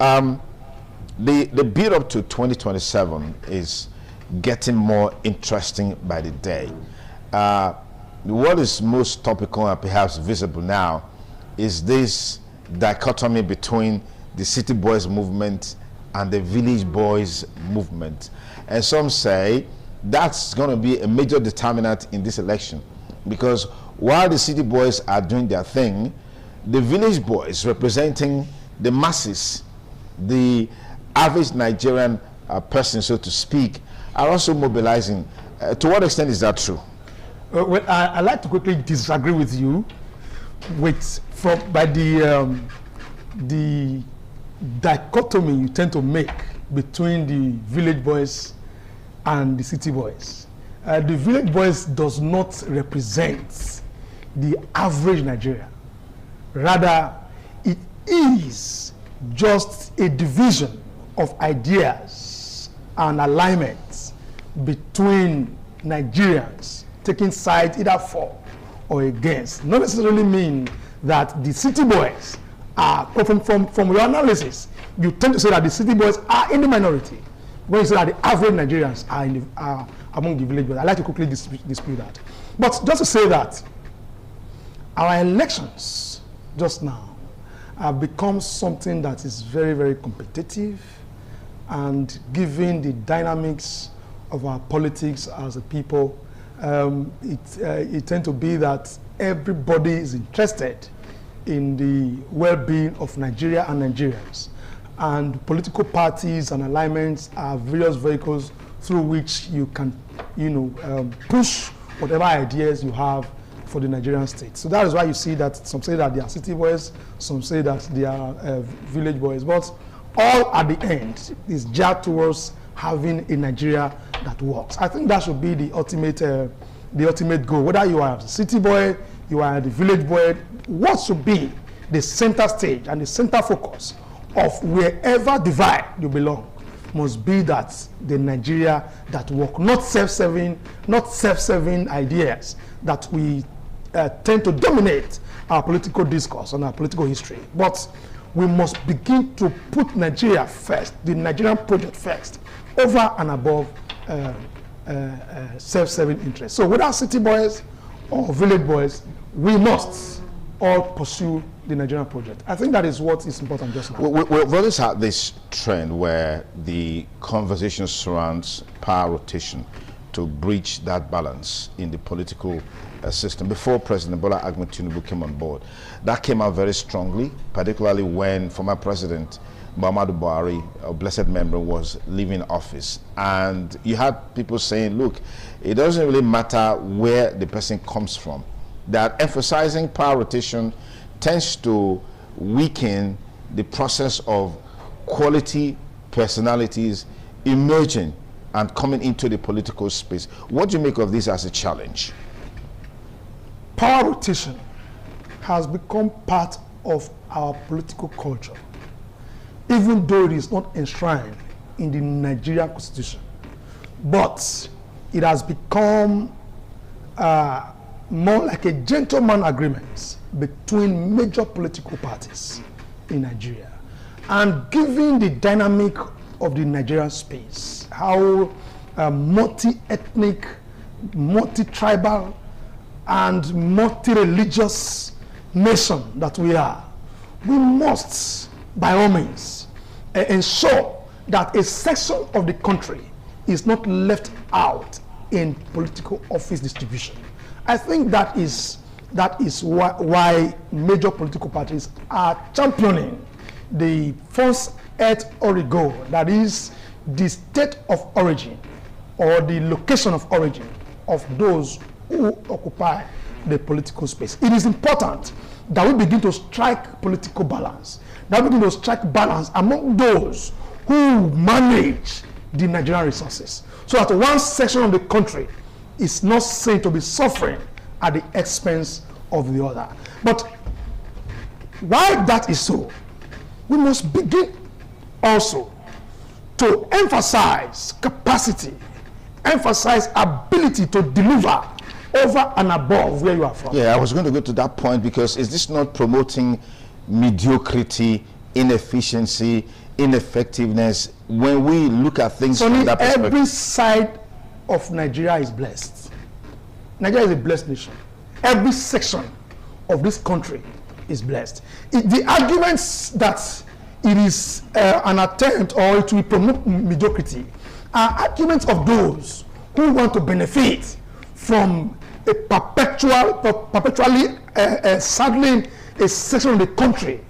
L: the build up to 2027 is getting more interesting by the day. What is most topical and perhaps visible now is this dichotomy between the City Boys movement and the Village Boys movement. And some say that's going to be a major determinant in this election, because while the City Boys are doing their thing, the Village Boys, representing the masses, the average Nigerian person, so to speak, are also mobilizing. To what extent is that true?
N: Well, I'd like to quickly disagree with you by the dichotomy you tend to make between the Village Boys and the City Boys. The Village Boys does not represent the average Nigerian. Rather, it is just a division of ideas and alignments between Nigerians taking sides either for or against. Not necessarily mean that the City Boys are, from your analysis, you tend to say that the City Boys are in the minority, when you say that the average Nigerians are among the Village Boys. I'd like to quickly dispute that. But just to say that our elections just now have become something that is very, very competitive, and given the dynamics of our politics as a people, it tends to be that everybody is interested in the well-being of Nigeria and Nigerians. And political parties and alignments are various vehicles through which you can, push whatever ideas you have for the Nigerian state. So that is why you see that some say that they are City Boys, some say that they are Village Boys, but all at the end is geared towards having a Nigeria that works. I think that should be the ultimate goal. Whether you are a City Boy, you are the Village Boy, what should be the center stage and the center focus of wherever divide you belong must be that the Nigeria that work, not self-serving ideas that we tend to dominate our political discourse and our political history. But we must begin to put Nigeria first, the Nigerian project first, over and above self-serving interests. So whether City Boys or Village Boys, we must all pursue the Nigerian project. I think that is what is important just now.
L: We've always had this trend where the conversation surrounds power rotation to breach that balance in the political system. Before President Bola Ahmed Tinubu came on board, that came out very strongly, particularly when former President Muhammadu Buhari, a blessed memory, was leaving office. And you had people saying, look, it doesn't really matter where the person comes from, that emphasizing power rotation tends to weaken the process of quality personalities emerging and coming into the political space. What do you make of this as a challenge?
N: Power rotation has become part of our political culture, even though it is not enshrined in the Nigerian Constitution. But it has become more like a gentleman agreement between major political parties in Nigeria. And given the dynamic of the Nigerian space, how multi-ethnic, multi-tribal, and multi-religious nation that we are, we must, by all means, ensure that a section of the country is not left out in political office distribution. I think that is why major political parties are championing the first et origo, that is the state of origin or the location of origin of those who occupy the political space. It is important that we begin to strike political balance, that we begin to strike balance among those who manage the Nigerian resources, so that one section of the country is not seen to be suffering at the expense of the other. But why that is so, we must begin also to emphasize capacity, emphasize ability to deliver over and above where you are from.
L: Yeah, I was going to go to that point, because is this not promoting mediocrity, inefficiency, ineffectiveness when we look at things from that perspective?
N: Every side of Nigeria is blessed. Nigeria is a blessed nation. Every section of this country is blessed. The arguments that it is an attempt or it will promote mediocrity are arguments of those who want to benefit from a perpetually saddling a section of the country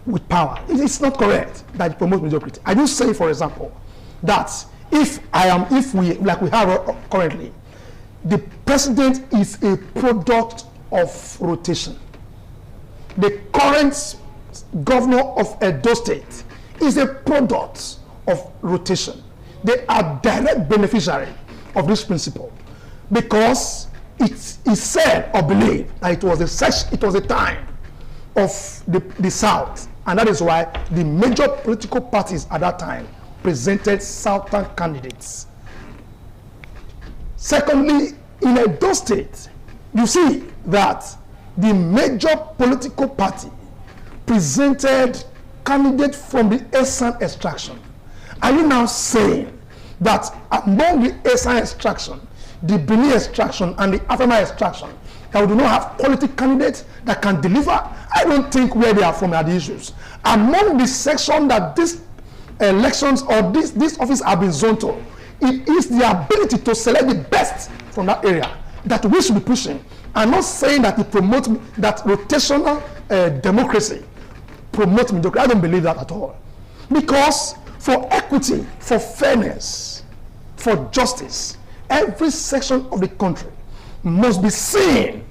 N: with power. It's not correct that it promotes mediocrity. I do say, for example, that if we like we have currently, the president is a product of rotation. The current governor of Edo State is a product of rotation. They are direct beneficiary of this principle, because it is said or believed that it was a time of the South, and that is why the major political parties at that time presented Southern candidates. Secondly, in Edo State, you see that the major political party presented candidates from the Esan extraction. Are you now saying that among the Esan extraction, the Benin extraction, and the Afama extraction, that we do not have quality candidates that can deliver? I don't think where they are from are the issues. Among the section that these elections or this office have been zoned to, it is the ability to select the best from that area that we should be pushing. I'm not saying that it promotes that rotational democracy promotes mediocrity. I don't believe that at all. Because for equity, for fairness, for justice, every section of the country must be seen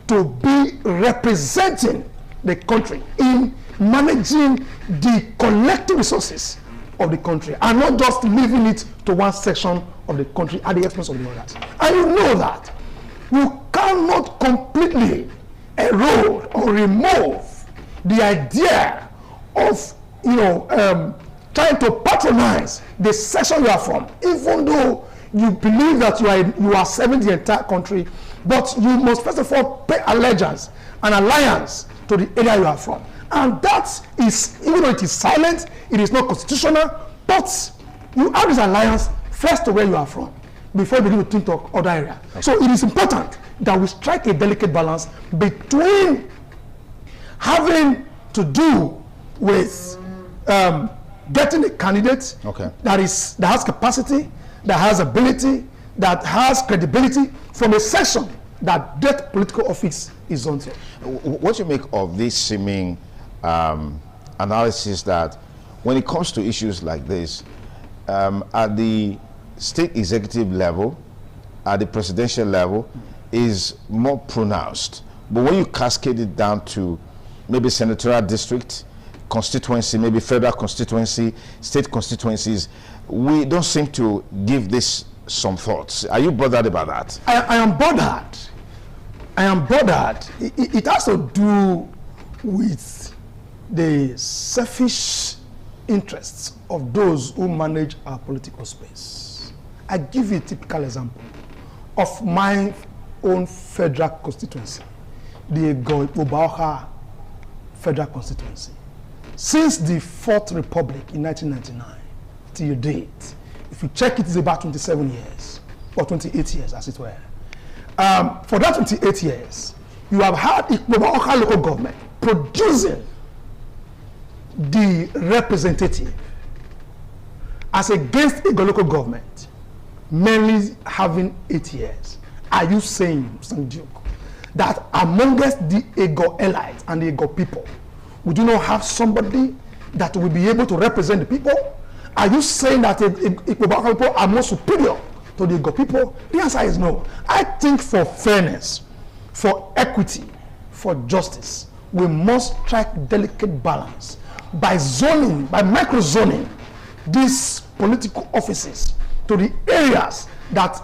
N: to be representing the country in managing the collective resources of the country, and not just leaving it to one section of the country at the expense of the others. And you know that you cannot completely erode or remove the idea of trying to patronize the section you are from, even though you believe that you are serving the entire country, but you must first of all pay allegiance and alliance to the area you are from. And that is, even though it is silent, it is not constitutional, but you have this alliance first to where you are from before you begin to think of other areas. Okay. So it is important that we strike a delicate balance between having to do with getting a candidate that has capacity, that has ability, that has credibility from a section that political office is on to.
L: What do you make of this seeming analysis that when it comes to issues like this, at the state executive level, at the presidential level, is more pronounced, but when you cascade it down to maybe senatorial district, constituency, maybe federal constituency, state constituencies, we don't seem to give this some thoughts. Are you bothered about that?
N: I am bothered. I am bothered. It has to do with the selfish interests of those who manage our political space. I give you a typical example of my own federal constituency, the Obaoha Federal Constituency. Since the Fourth Republic in 1999 till date, if you check it, it's about 27 years, or 28 years as it were. For that 28 years, you have had Obaoha local government producing the representative as against a local government mainly having 8 years, are you saying, Mr. Duke, that amongst the Ego elites and the Ego people, would you not have somebody that will be able to represent the people? Are you saying that Igbo people are more superior to the Igbo people? The answer is no. I think for fairness, for equity, for justice, we must strike delicate balance by zoning, by micro-zoning these political offices to the areas that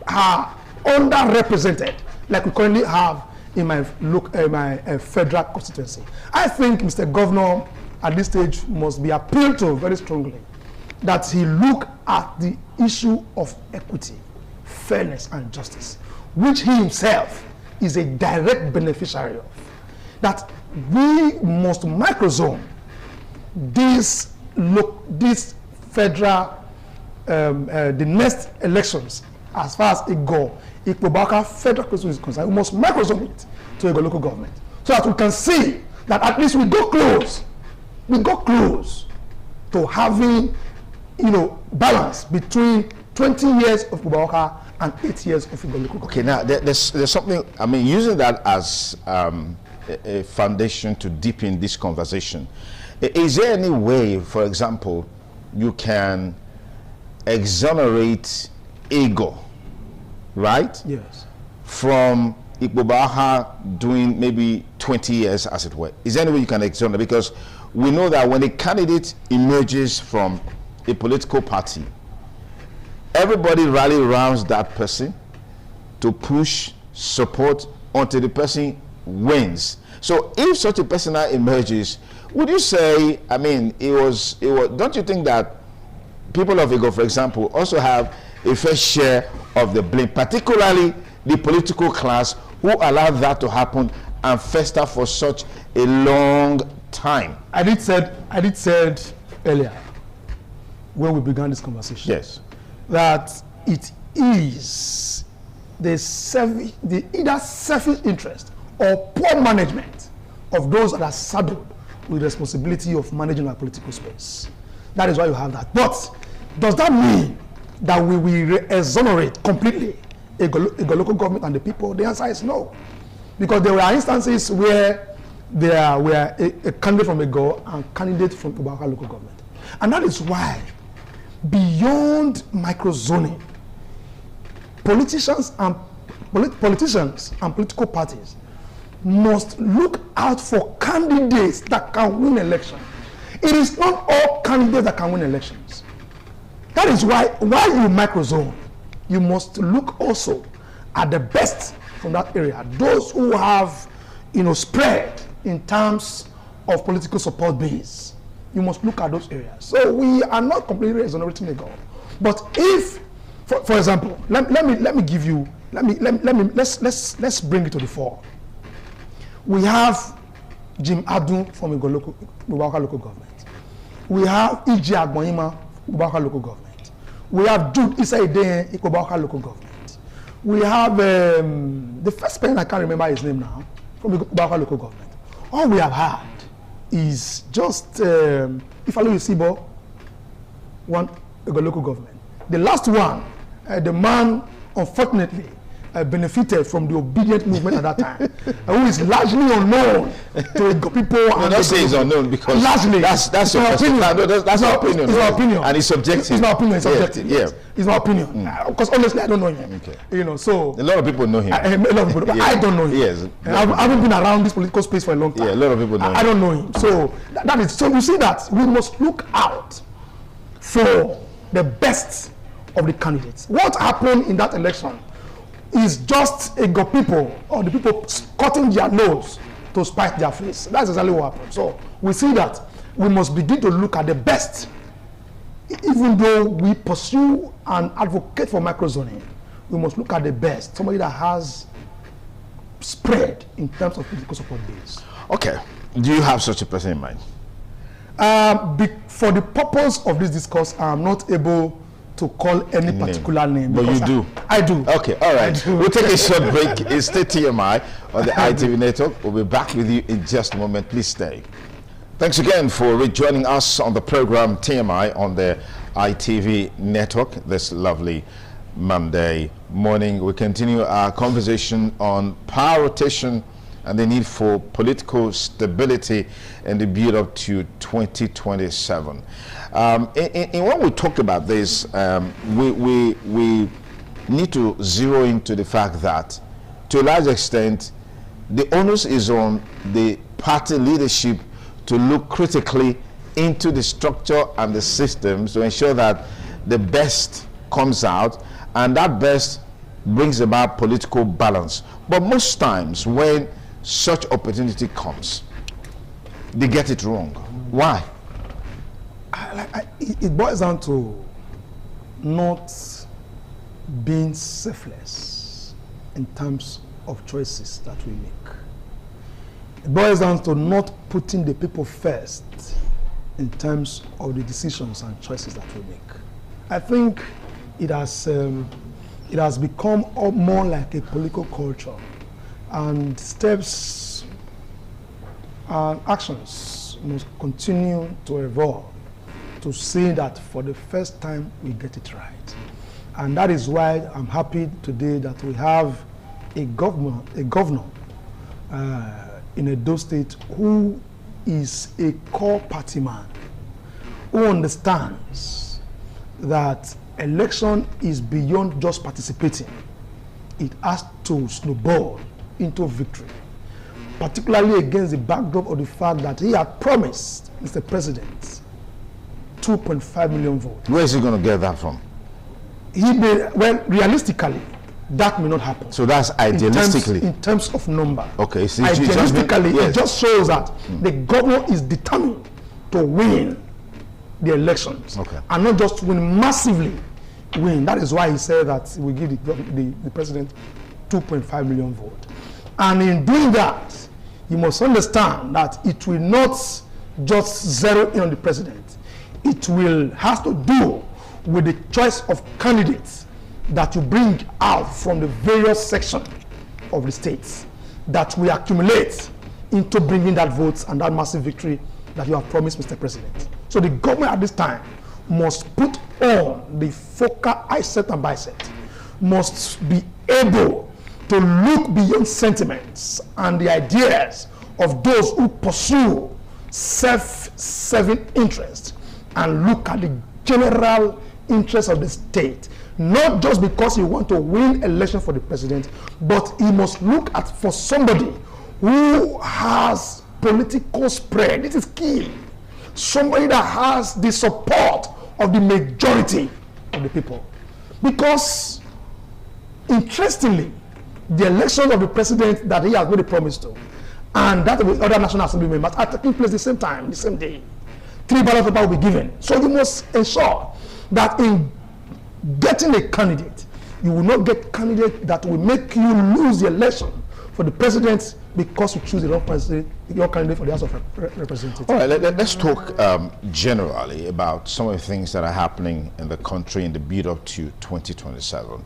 N: are underrepresented, like we currently have in my federal constituency. I think Mr. Governor at this stage must be appealed to very strongly that he look at the issue of equity, fairness, and justice, which he himself is a direct beneficiary of. That we must microzone this federal, the next elections, as far as Igbo federal constituency is concerned. We must microzone it to a local government, so that we can see that at least we go close to having, balance between 20 years of Igbo and 8 years of Igbo local government.
L: Okay, now there's something, I mean, using that as a foundation to deepen this conversation, is there any way, for example, you can exonerate Ego, right?
N: Yes.
L: From Igbo doing maybe 20 years, as it were? Is there any way you can exonerate? Because we know that when a candidate emerges from a political party, everybody rally around that person to push support until the person wins. So if such a person now emerges, would you say, I mean, it was, don't you think that people of Ego, for example, also have a fair share of the blame, particularly the political class who allowed that to happen and fester for such a long time?
N: I did said earlier when we began this conversation,
L: yes,
N: that it is the either selfish interest or poor management of those that are saddled with responsibility of managing our political space. That is why you have that. But does that mean that we will exonerate completely a local government and the people? The answer is no. Because there were instances where there were a candidate from Ego and candidate from Igbo local government. And that is why, beyond microzoning, politicians and political parties must look out for candidates that can win elections. It is not all candidates that can win elections. That is why while you microzone, you must look also at the best from that area. Those who have, spread in terms of political support base. You must look at those areas. So we are not completely exonerating the government. But if, for example, let's bring it to the fore. We have Jim Adun from Igbo local government. We have E.J. Agboyima, Igbo local government. We have Jude Isaide, Igbo local government. We have the first person, I can't remember his name now, from Igbo local government. All we have had is just Ifeolu Isibo, one Igbo local government. The last one, the man, unfortunately, benefited from the obedient movement at that time, who is largely unknown to the people.
L: No, don't say he's unknown, because
N: largely,
L: that's your opinion. That's your opinion.
N: It's my opinion,
L: and it's subjective.
N: It's my opinion. It's subjective.
L: Yeah,
N: yes. It's my opinion. Because honestly, I don't know him. Okay. So
L: a lot of people know him.
N: A lot of people, but I don't know him.
L: Yes.
N: I haven't been around this political space for a long time.
L: Yeah, a lot of people know him.
N: I don't know him. So that is. So you see that we must look out for the best of the candidates. What happened in that election is just Ego people, or the people cutting their nose to spite their face. That's exactly what happened. So we see that we must begin to look at the best. Even though we pursue and advocate for microzoning, we must look at the best. Somebody that has spread in terms of political support base.
L: Okay. Do you have such a person in mind?
N: For the purpose of this discourse, I'm not able to call any particular name.
L: But you do?
N: I do.
L: Okay, all right. We'll take a short break. It's still TMI on the ITV network. We'll be back with you in just a moment. Please stay. Thanks again for rejoining us on the program TMI on the ITV network this lovely Monday morning. We continue our conversation on power rotation and the need for political stability in the build up to 2027. And when we talk about this, we need to zero into the fact that, to a large extent, the onus is on the party leadership to look critically into the structure and the systems to ensure that the best comes out, and that best brings about political balance. But most times when such opportunity comes, they get it wrong. Why?
N: It boils down to not being selfless in terms of choices that we make. It boils down to not putting the people first in terms of the decisions and choices that we make. I think it has become more like a political culture, and steps and actions must continue to evolve to see that for the first time we get it right. And that is why I'm happy today that we have a governor in Edo State who is a core party man, who understands that election is beyond just participating. It has to snowball into victory, particularly against the backdrop of the fact that he had promised Mr. President 2.5 million votes.
L: Where is he going to get that from?
N: Well, realistically, that may not happen.
L: So that's idealistically.
N: In terms of number.
L: Okay. So
N: idealistically, it just shows that the governor is determined to win the elections.
L: Okay.
N: And not just win massively, win. That is why he said that he will give the president 2.5 million votes. And in doing that, you must understand that it will not just zero in on the president. It will have to do with the choice of candidates that you bring out from the various sections of the states that will accumulate into bringing that votes and that massive victory that you have promised, Mr. President. So the government at this time must put on the focal eyesight and bicep, must be able to look beyond sentiments and the ideas of those who pursue self-serving interests and look at the general interest of the state, not just because you want to win election for the president, but he must look at for somebody who has political spread. This is key. Somebody that has the support of the majority of the people. Because, interestingly, the election of the president that he has made a promise to, and that of the other National Assembly members are taking place the same time, the same day. 3 ballot papers will be given. So you must ensure that in getting a candidate, you will not get candidate that will make you lose the election for the president because you choose the wrong president, your candidate for the House of Representatives.
L: All right, let's talk generally about some of the things that are happening in the country in the build up to 2027.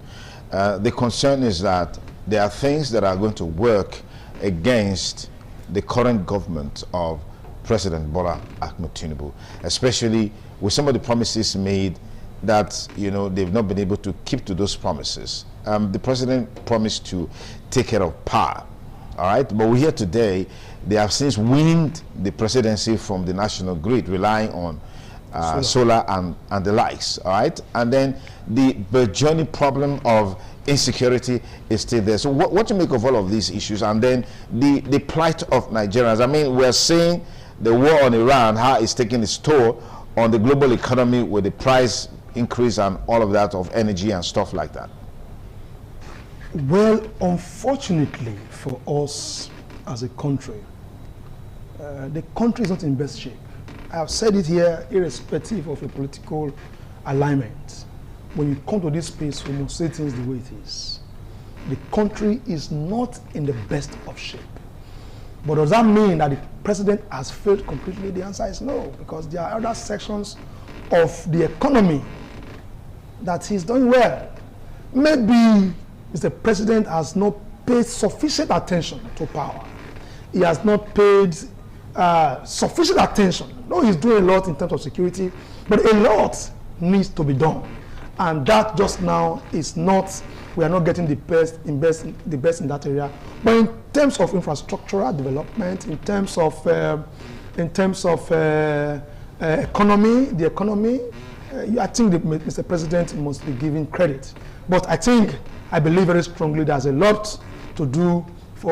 L: The concern is that there are things that are going to work against the current government of President Bola Ahmed Tinubu, especially with some of the promises made that, you know, they've not been able to keep to those promises. The president promised to take care of power, all right? But we hear today they have since weaned the presidency from the national grid, relying on solar and the likes, all right? And then the burgeoning problem of insecurity is still there. So what do you make of all of these issues? And then the plight of Nigerians. I mean, we're seeing the war on Iran, how it's taking its toll on the global economy with the price increase and all of that of energy and stuff like that.
N: Well, unfortunately for us as a country, the country is not in best shape. I have said it here, irrespective of a political alignment. When you come to this space, we must say things the way it is. The country is not in the best of shape. But does that mean that the president has failed completely? The answer is no, because there are other sections of the economy that he's doing well. Maybe Mr. President has not paid sufficient attention to power. He has not paid sufficient attention. No, he's doing a lot in terms of security, but a lot needs to be done. And that just now is not, we are not getting the best in that area. But in terms of infrastructural development, in terms of economy, I think that Mr. President must be given credit. But I believe very strongly there's a lot to do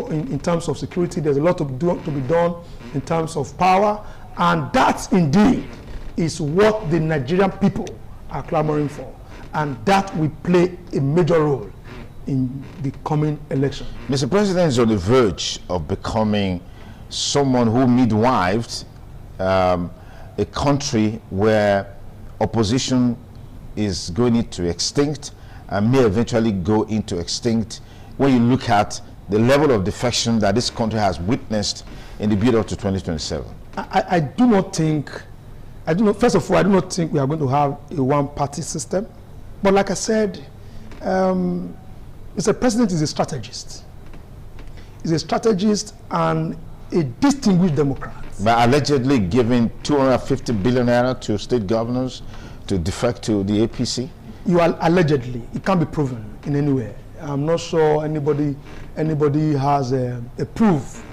N: in terms of security. There's a lot to be done in terms of power. And that indeed is what the Nigerian people are clamoring for. And that will play a major role in the coming election.
L: Mr. President is on the verge of becoming someone who midwifed a country where opposition is going into extinct and may eventually go into extinct when you look at the level of defection that this country has witnessed in the build-up to 2027.
N: I do not think, first of all, I do not think we are going to have a one-party system. But like I said, Mr. President is a strategist. He's a strategist and a distinguished Democrat.
L: By allegedly giving 250 billion naira to state governors to defect to the APC?
N: You are allegedly. It can't be proven in any way. I'm not sure anybody has a proof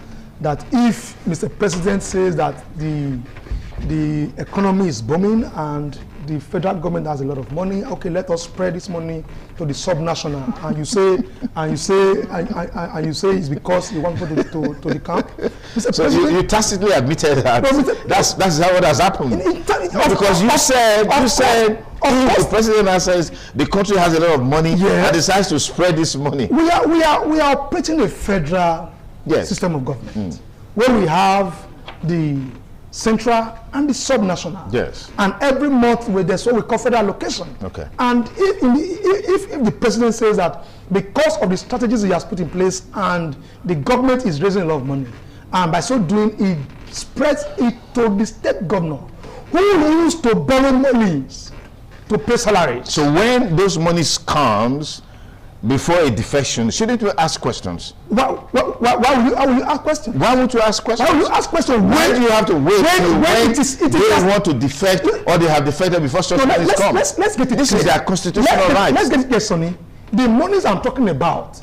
N: that if Mr. President says that the economy is booming and the federal government has a lot of money, okay, let us spread this money to the subnational, and you say it's because you want to go to the camp.
L: So you tacitly admitted that that's how it has happened. Because you said the president says the country has a lot of money and decides to spread this money.
N: We are operating a federal system of government where we have the central and the subnational.
L: Yes.
N: And every month there's what we call federal allocation.
L: Okay.
N: And if the president says that because of the strategies he has put in place and the government is raising a lot of money, and by so doing he spreads it to the state governor who used to borrow monies to pay salaries.
L: So when those monies comes before a defection, shouldn't we ask questions?
N: Why will you ask questions?
L: Why would you ask questions?
N: Why will you ask questions?
L: Why do you have to wait when they want to defect or they have defected before such monies come?
N: Let's get it
L: This
N: clear.
L: is their constitutional right.
N: Let's get it clear, Sonny. The monies I'm talking about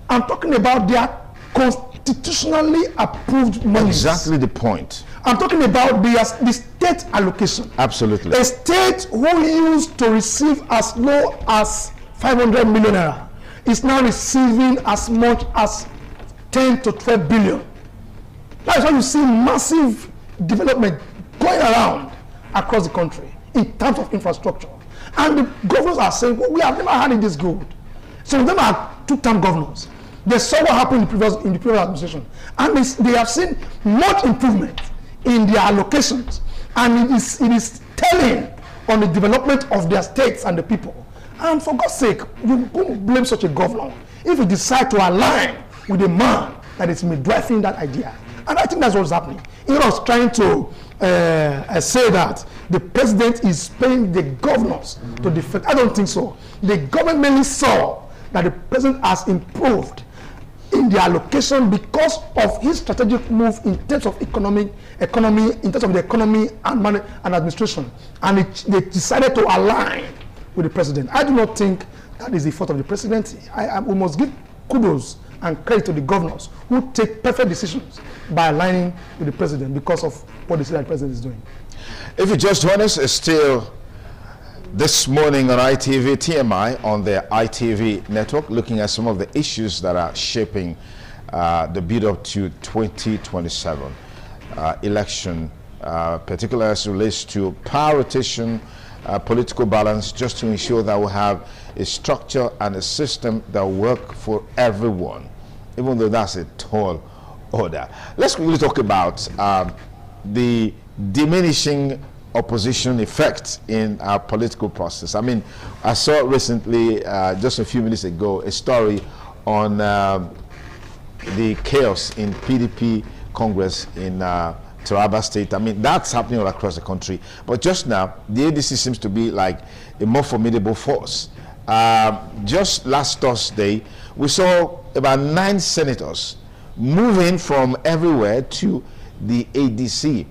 N: their constitutionally approved monies.
L: Exactly the point.
N: I'm talking about the state allocation.
L: Absolutely.
N: A state who used to receive as low as 500 million naira is now receiving as much as 10 to 12 billion. That is why you see massive development going around across the country in terms of infrastructure. And the governors are saying, well, we have never had it this good. Some of them are two-term governors. They saw what happened in the previous administration. And they have seen much improvement in their allocations. And it is telling on the development of their states and the people. And for God's sake, you don't blame such a governor if you decide to align with a man that is midwifing that idea. And I think that's what's happening. He was trying to say that the president is paying the governors to defect. I don't think so. The government mainly saw that the president has improved in the allocation because of his strategic move in terms of economy, in terms of the economy and administration. And they decided to align with the president. I do not think that is the fault of the president. We must give kudos and credit to the governors who take perfect decisions by aligning with the president because of what they say that the president is doing.
L: If you just joined us, it's still this morning on ITV TMI on the ITV network, looking at some of the issues that are shaping the build up to 2027 election, particularly as it relates to power rotation, political balance, just to ensure that we have a structure and a system that work for everyone, even though that's a tall order. Let's quickly talk about the diminishing opposition effect in our political process. I mean, I saw recently, just a few minutes ago, a story on the chaos in PDP Congress in Taraba State. I mean, that's happening all across the country. But just now, the ADC seems to be like a more formidable force. Just last Thursday, we saw about 9 senators moving from everywhere to the ADC.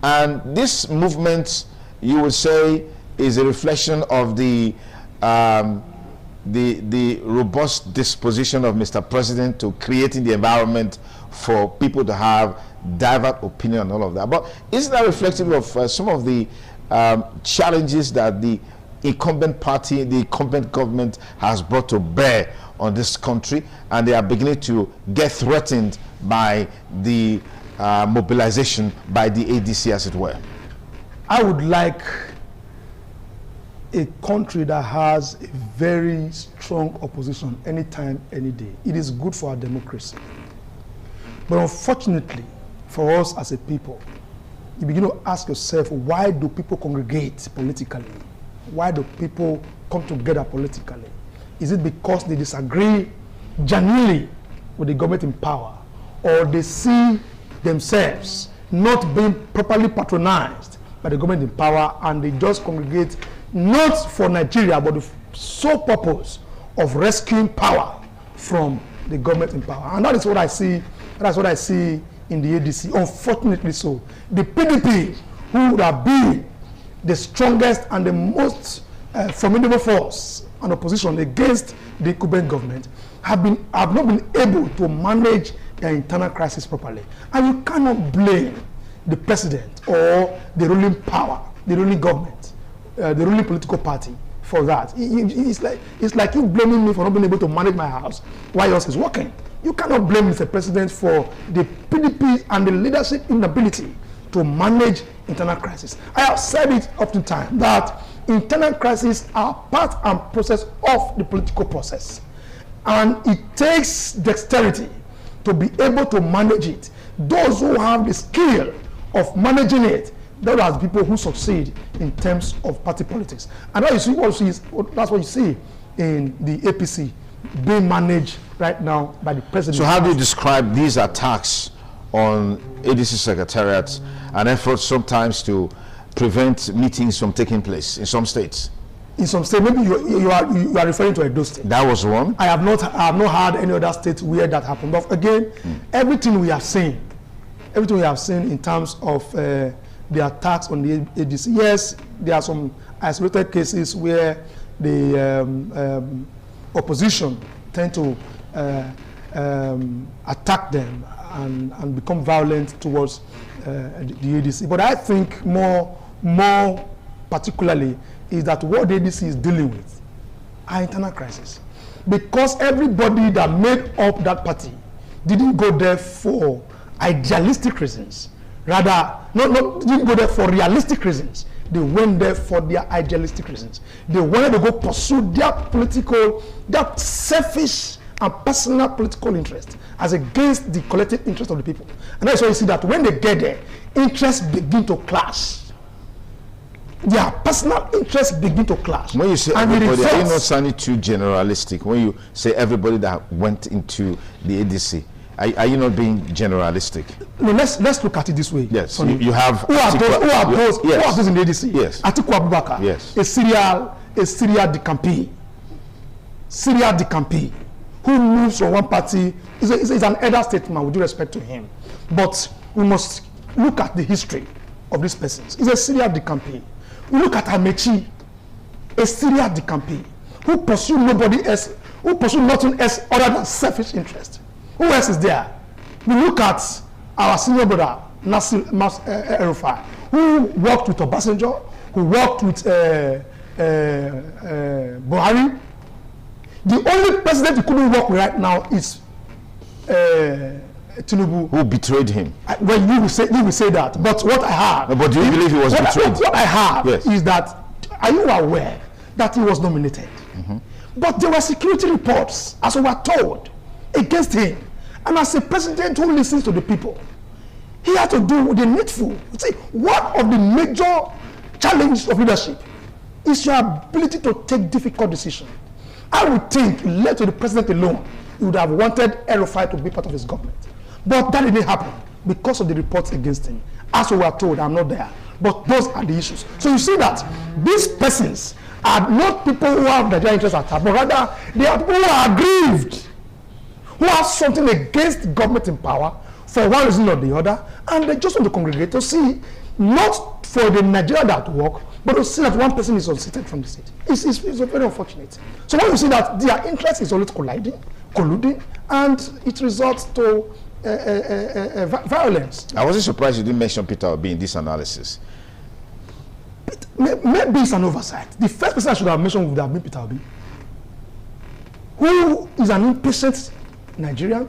L: And this movement, you would say, is a reflection of the the robust disposition of Mr. President to creating the environment for people to have diverse opinion and all of that. But isn't that reflective of some of the challenges that the incumbent party, the incumbent government has brought to bear on this country, and they are beginning to get threatened by the mobilization by the ADC, as it were?
N: I would like a country that has a very strong opposition anytime, any day. It is good for our democracy. But unfortunately, for us as a people, you begin to ask yourself, why do people congregate politically? Why do people come together politically? Is it because they disagree genuinely with the government in power, or they see themselves not being properly patronized by the government in power, and they just congregate not for Nigeria, but the sole purpose of rescuing power from the government in power? And that is what I see. That's what I see in the ADC. Unfortunately, so the PDP, who would have been the strongest and the most formidable force and opposition against the incumbent government, have not been able to manage their internal crisis properly. And you cannot blame the president or the ruling power, the ruling government, the ruling political party for that. It's like you blaming me for not being able to manage my house while yours is working. You cannot blame Mr. President for the PDP and the leadership inability to manage internal crisis. I have said it oftentimes that internal crises are part and process of the political process. And it takes dexterity to be able to manage it. Those who have the skill of managing it, those are the people who succeed in terms of party politics. And that's what you see in the APC being managed right now by the president.
L: So how do you describe these attacks on ADC secretariats and efforts sometimes to prevent meetings from taking place in some states?
N: In some states, maybe you are referring to Edo State.
L: That was one.
N: I have not heard any other state where that happened. But again, everything we have seen in terms of the attacks on the ADC, yes, there are some isolated cases where the opposition tend to attack them and become violent towards the ADC. But I think more particularly is that what the ADC is dealing with are internal crises. Because everybody that made up that party didn't go there for idealistic reasons. Rather, didn't go there for realistic reasons. They went there for their idealistic reasons. They wanted to go pursue their selfish and personal political interest as against the collective interest of the people. And that's why you see that when they get there, interests begin to clash. Their personal interests begin to clash.
L: When you say everybody, are you not sounding too generalistic? When you say everybody that went into the ADC, are you not being generalistic?
N: No, let's look at it this way.
L: Yes, you have.
N: Who are those in the ADC?
L: Yes.
N: Atiku Abubakar.
L: Yes.
N: A serial decampi, who moves from one party. Is an elder statesman, with due respect to him. But we must look at the history of these persons. He's a serial decampi. We look at Amechi, a serial decampi, who pursue nothing else other than selfish interest. Who else is there? We look at our senior brother, Nasir El-Rufai, who worked with Obasanjo, who worked with Buhari. The only president who couldn't work with right now is Tinubu.
L: Who betrayed him?
N: Well, you will say that. But what I have...
L: But do you believe he was betrayed?
N: What I have is that, are you aware that he was nominated? But there were security reports, as we were told, against him. And as a president who listens to the people, he had to do the needful. See, one of the major challenges of leadership is your ability to take difficult decisions. I would think, left to the president alone, he would have wanted El-Rufai to be part of his government. But that didn't happen because of the reports against him. As we were told, I'm not there. But those are the issues. So you see that these persons are not people who have Nigerian interests at heart, but rather they are people who are aggrieved, who have something against government in power for one reason or the other, and they just want to congregate to see, not for the Nigeria that work, But to see that one person is unseated from the seat is very unfortunate. So when you see that their interest is always colluding, and it results to violence.
L: I wasn't surprised you didn't mention Peter Obi in this analysis.
N: Maybe it's an oversight. The first person I should have mentioned would have been Peter Obi, who is an impatient Nigerian,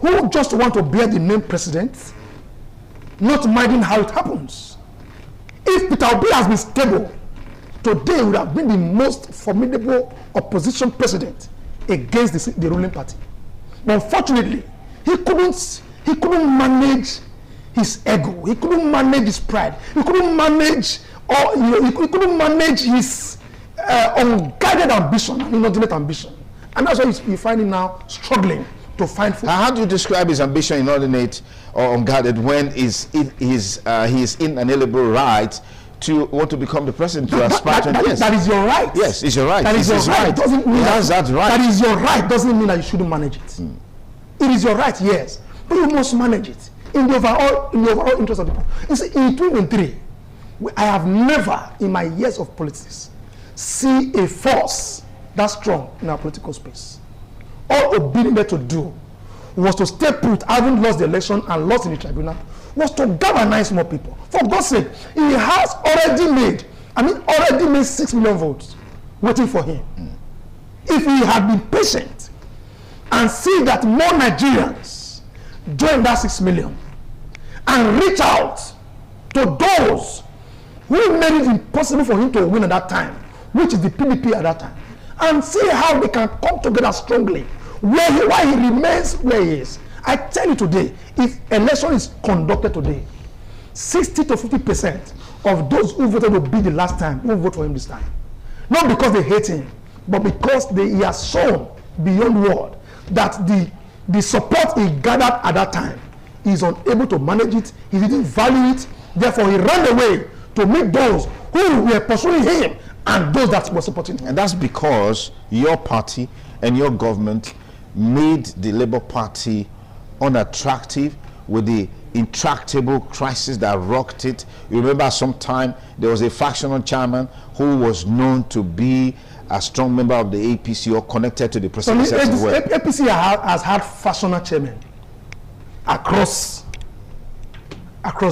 N: who just want to bear the name president, not minding how it happens. If Peter Obi has been stable, today would have been the most formidable opposition president against the ruling party. But unfortunately, he couldn't manage his ego. He couldn't manage his pride. He couldn't manage, he couldn't manage his unguided ambition and inordinate ambition. And that's why you find him now struggling to find food.
L: How do you describe his ambition, inordinate or unguarded, when he is inalienable right to want to become the president, to aspire to? Yes,
N: that is your right.
L: Yes, it's your right.
N: That is your right. Doesn't mean
L: that's right.
N: That is your right. Doesn't mean that you shouldn't manage it. It is your right, yes, but you must manage it in the overall interest of the people. You see, in 2023, I have never, in my years of politics, see a force that strong in our political space. All Obi needed to do was to stay put, having lost the election and lost in the tribunal, was to galvanize more people. For God's sake, he has already made 6 million votes waiting for him. If he had been patient and see that more Nigerians join that 6 million and reach out to those who made it impossible for him to win at that time, which is the PDP at that time, and see how they can come together strongly why he remains where he is. I tell you today, if election is conducted today, 60 to 50% of those who voted Obi the last time will vote for him this time. Not because they hate him, but because he has shown beyond word that the support he gathered at that time, he is unable to manage it, he didn't value it, therefore he ran away to meet those who were pursuing him and those that were supporting him.
L: And that's because your party and your government made the Labour Party unattractive with the intractable crisis that rocked it. You remember sometime there was a factional chairman who was known to be a strong member of the APC or connected to the president.
N: So APC has had factional chairmen across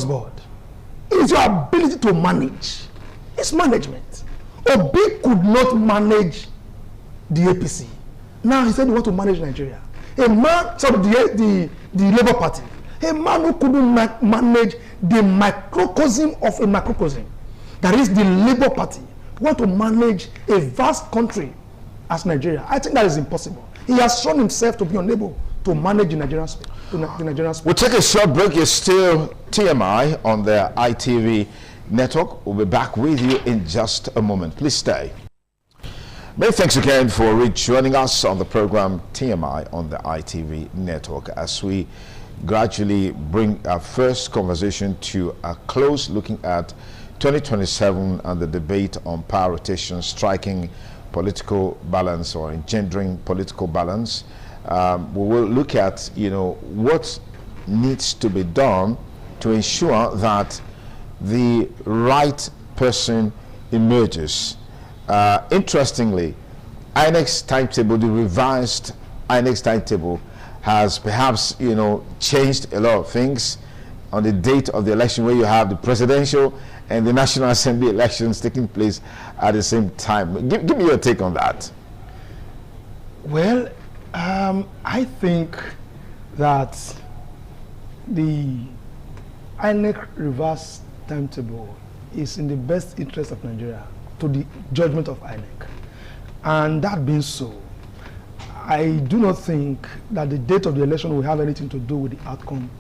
N: board. It is your ability to manage. It's management. Obi could not manage the APC. Now he said he wants to manage Nigeria. A man, the Labour Party, a man who couldn't manage the microcosm of a macrocosm, that is the Labour Party, want to manage a vast country as Nigeria. I think that is impossible. He has shown himself to be unable to manage the Nigerian space.
L: We'll take a short break. You're still TMI on the ITV network. We'll be back with you in just a moment. Please stay. Many thanks again for joining us on the program TMI on the ITV network as we gradually bring our first conversation to a close, looking at 2027 and the debate on power rotation, striking political balance or engendering political balance. We will look at, what needs to be done to ensure that the right person emerges. Interestingly, INEC's timetable, the revised INEC's timetable, has perhaps changed a lot of things on the date of the election, where you have the presidential and the National Assembly elections taking place at the same time. Give me your take on that.
N: Well, I think that the INEC reverse timetable is in the best interest of Nigeria, to the judgment of INEC. And that being so, I do not think that the date of the election will have anything to do with the outcome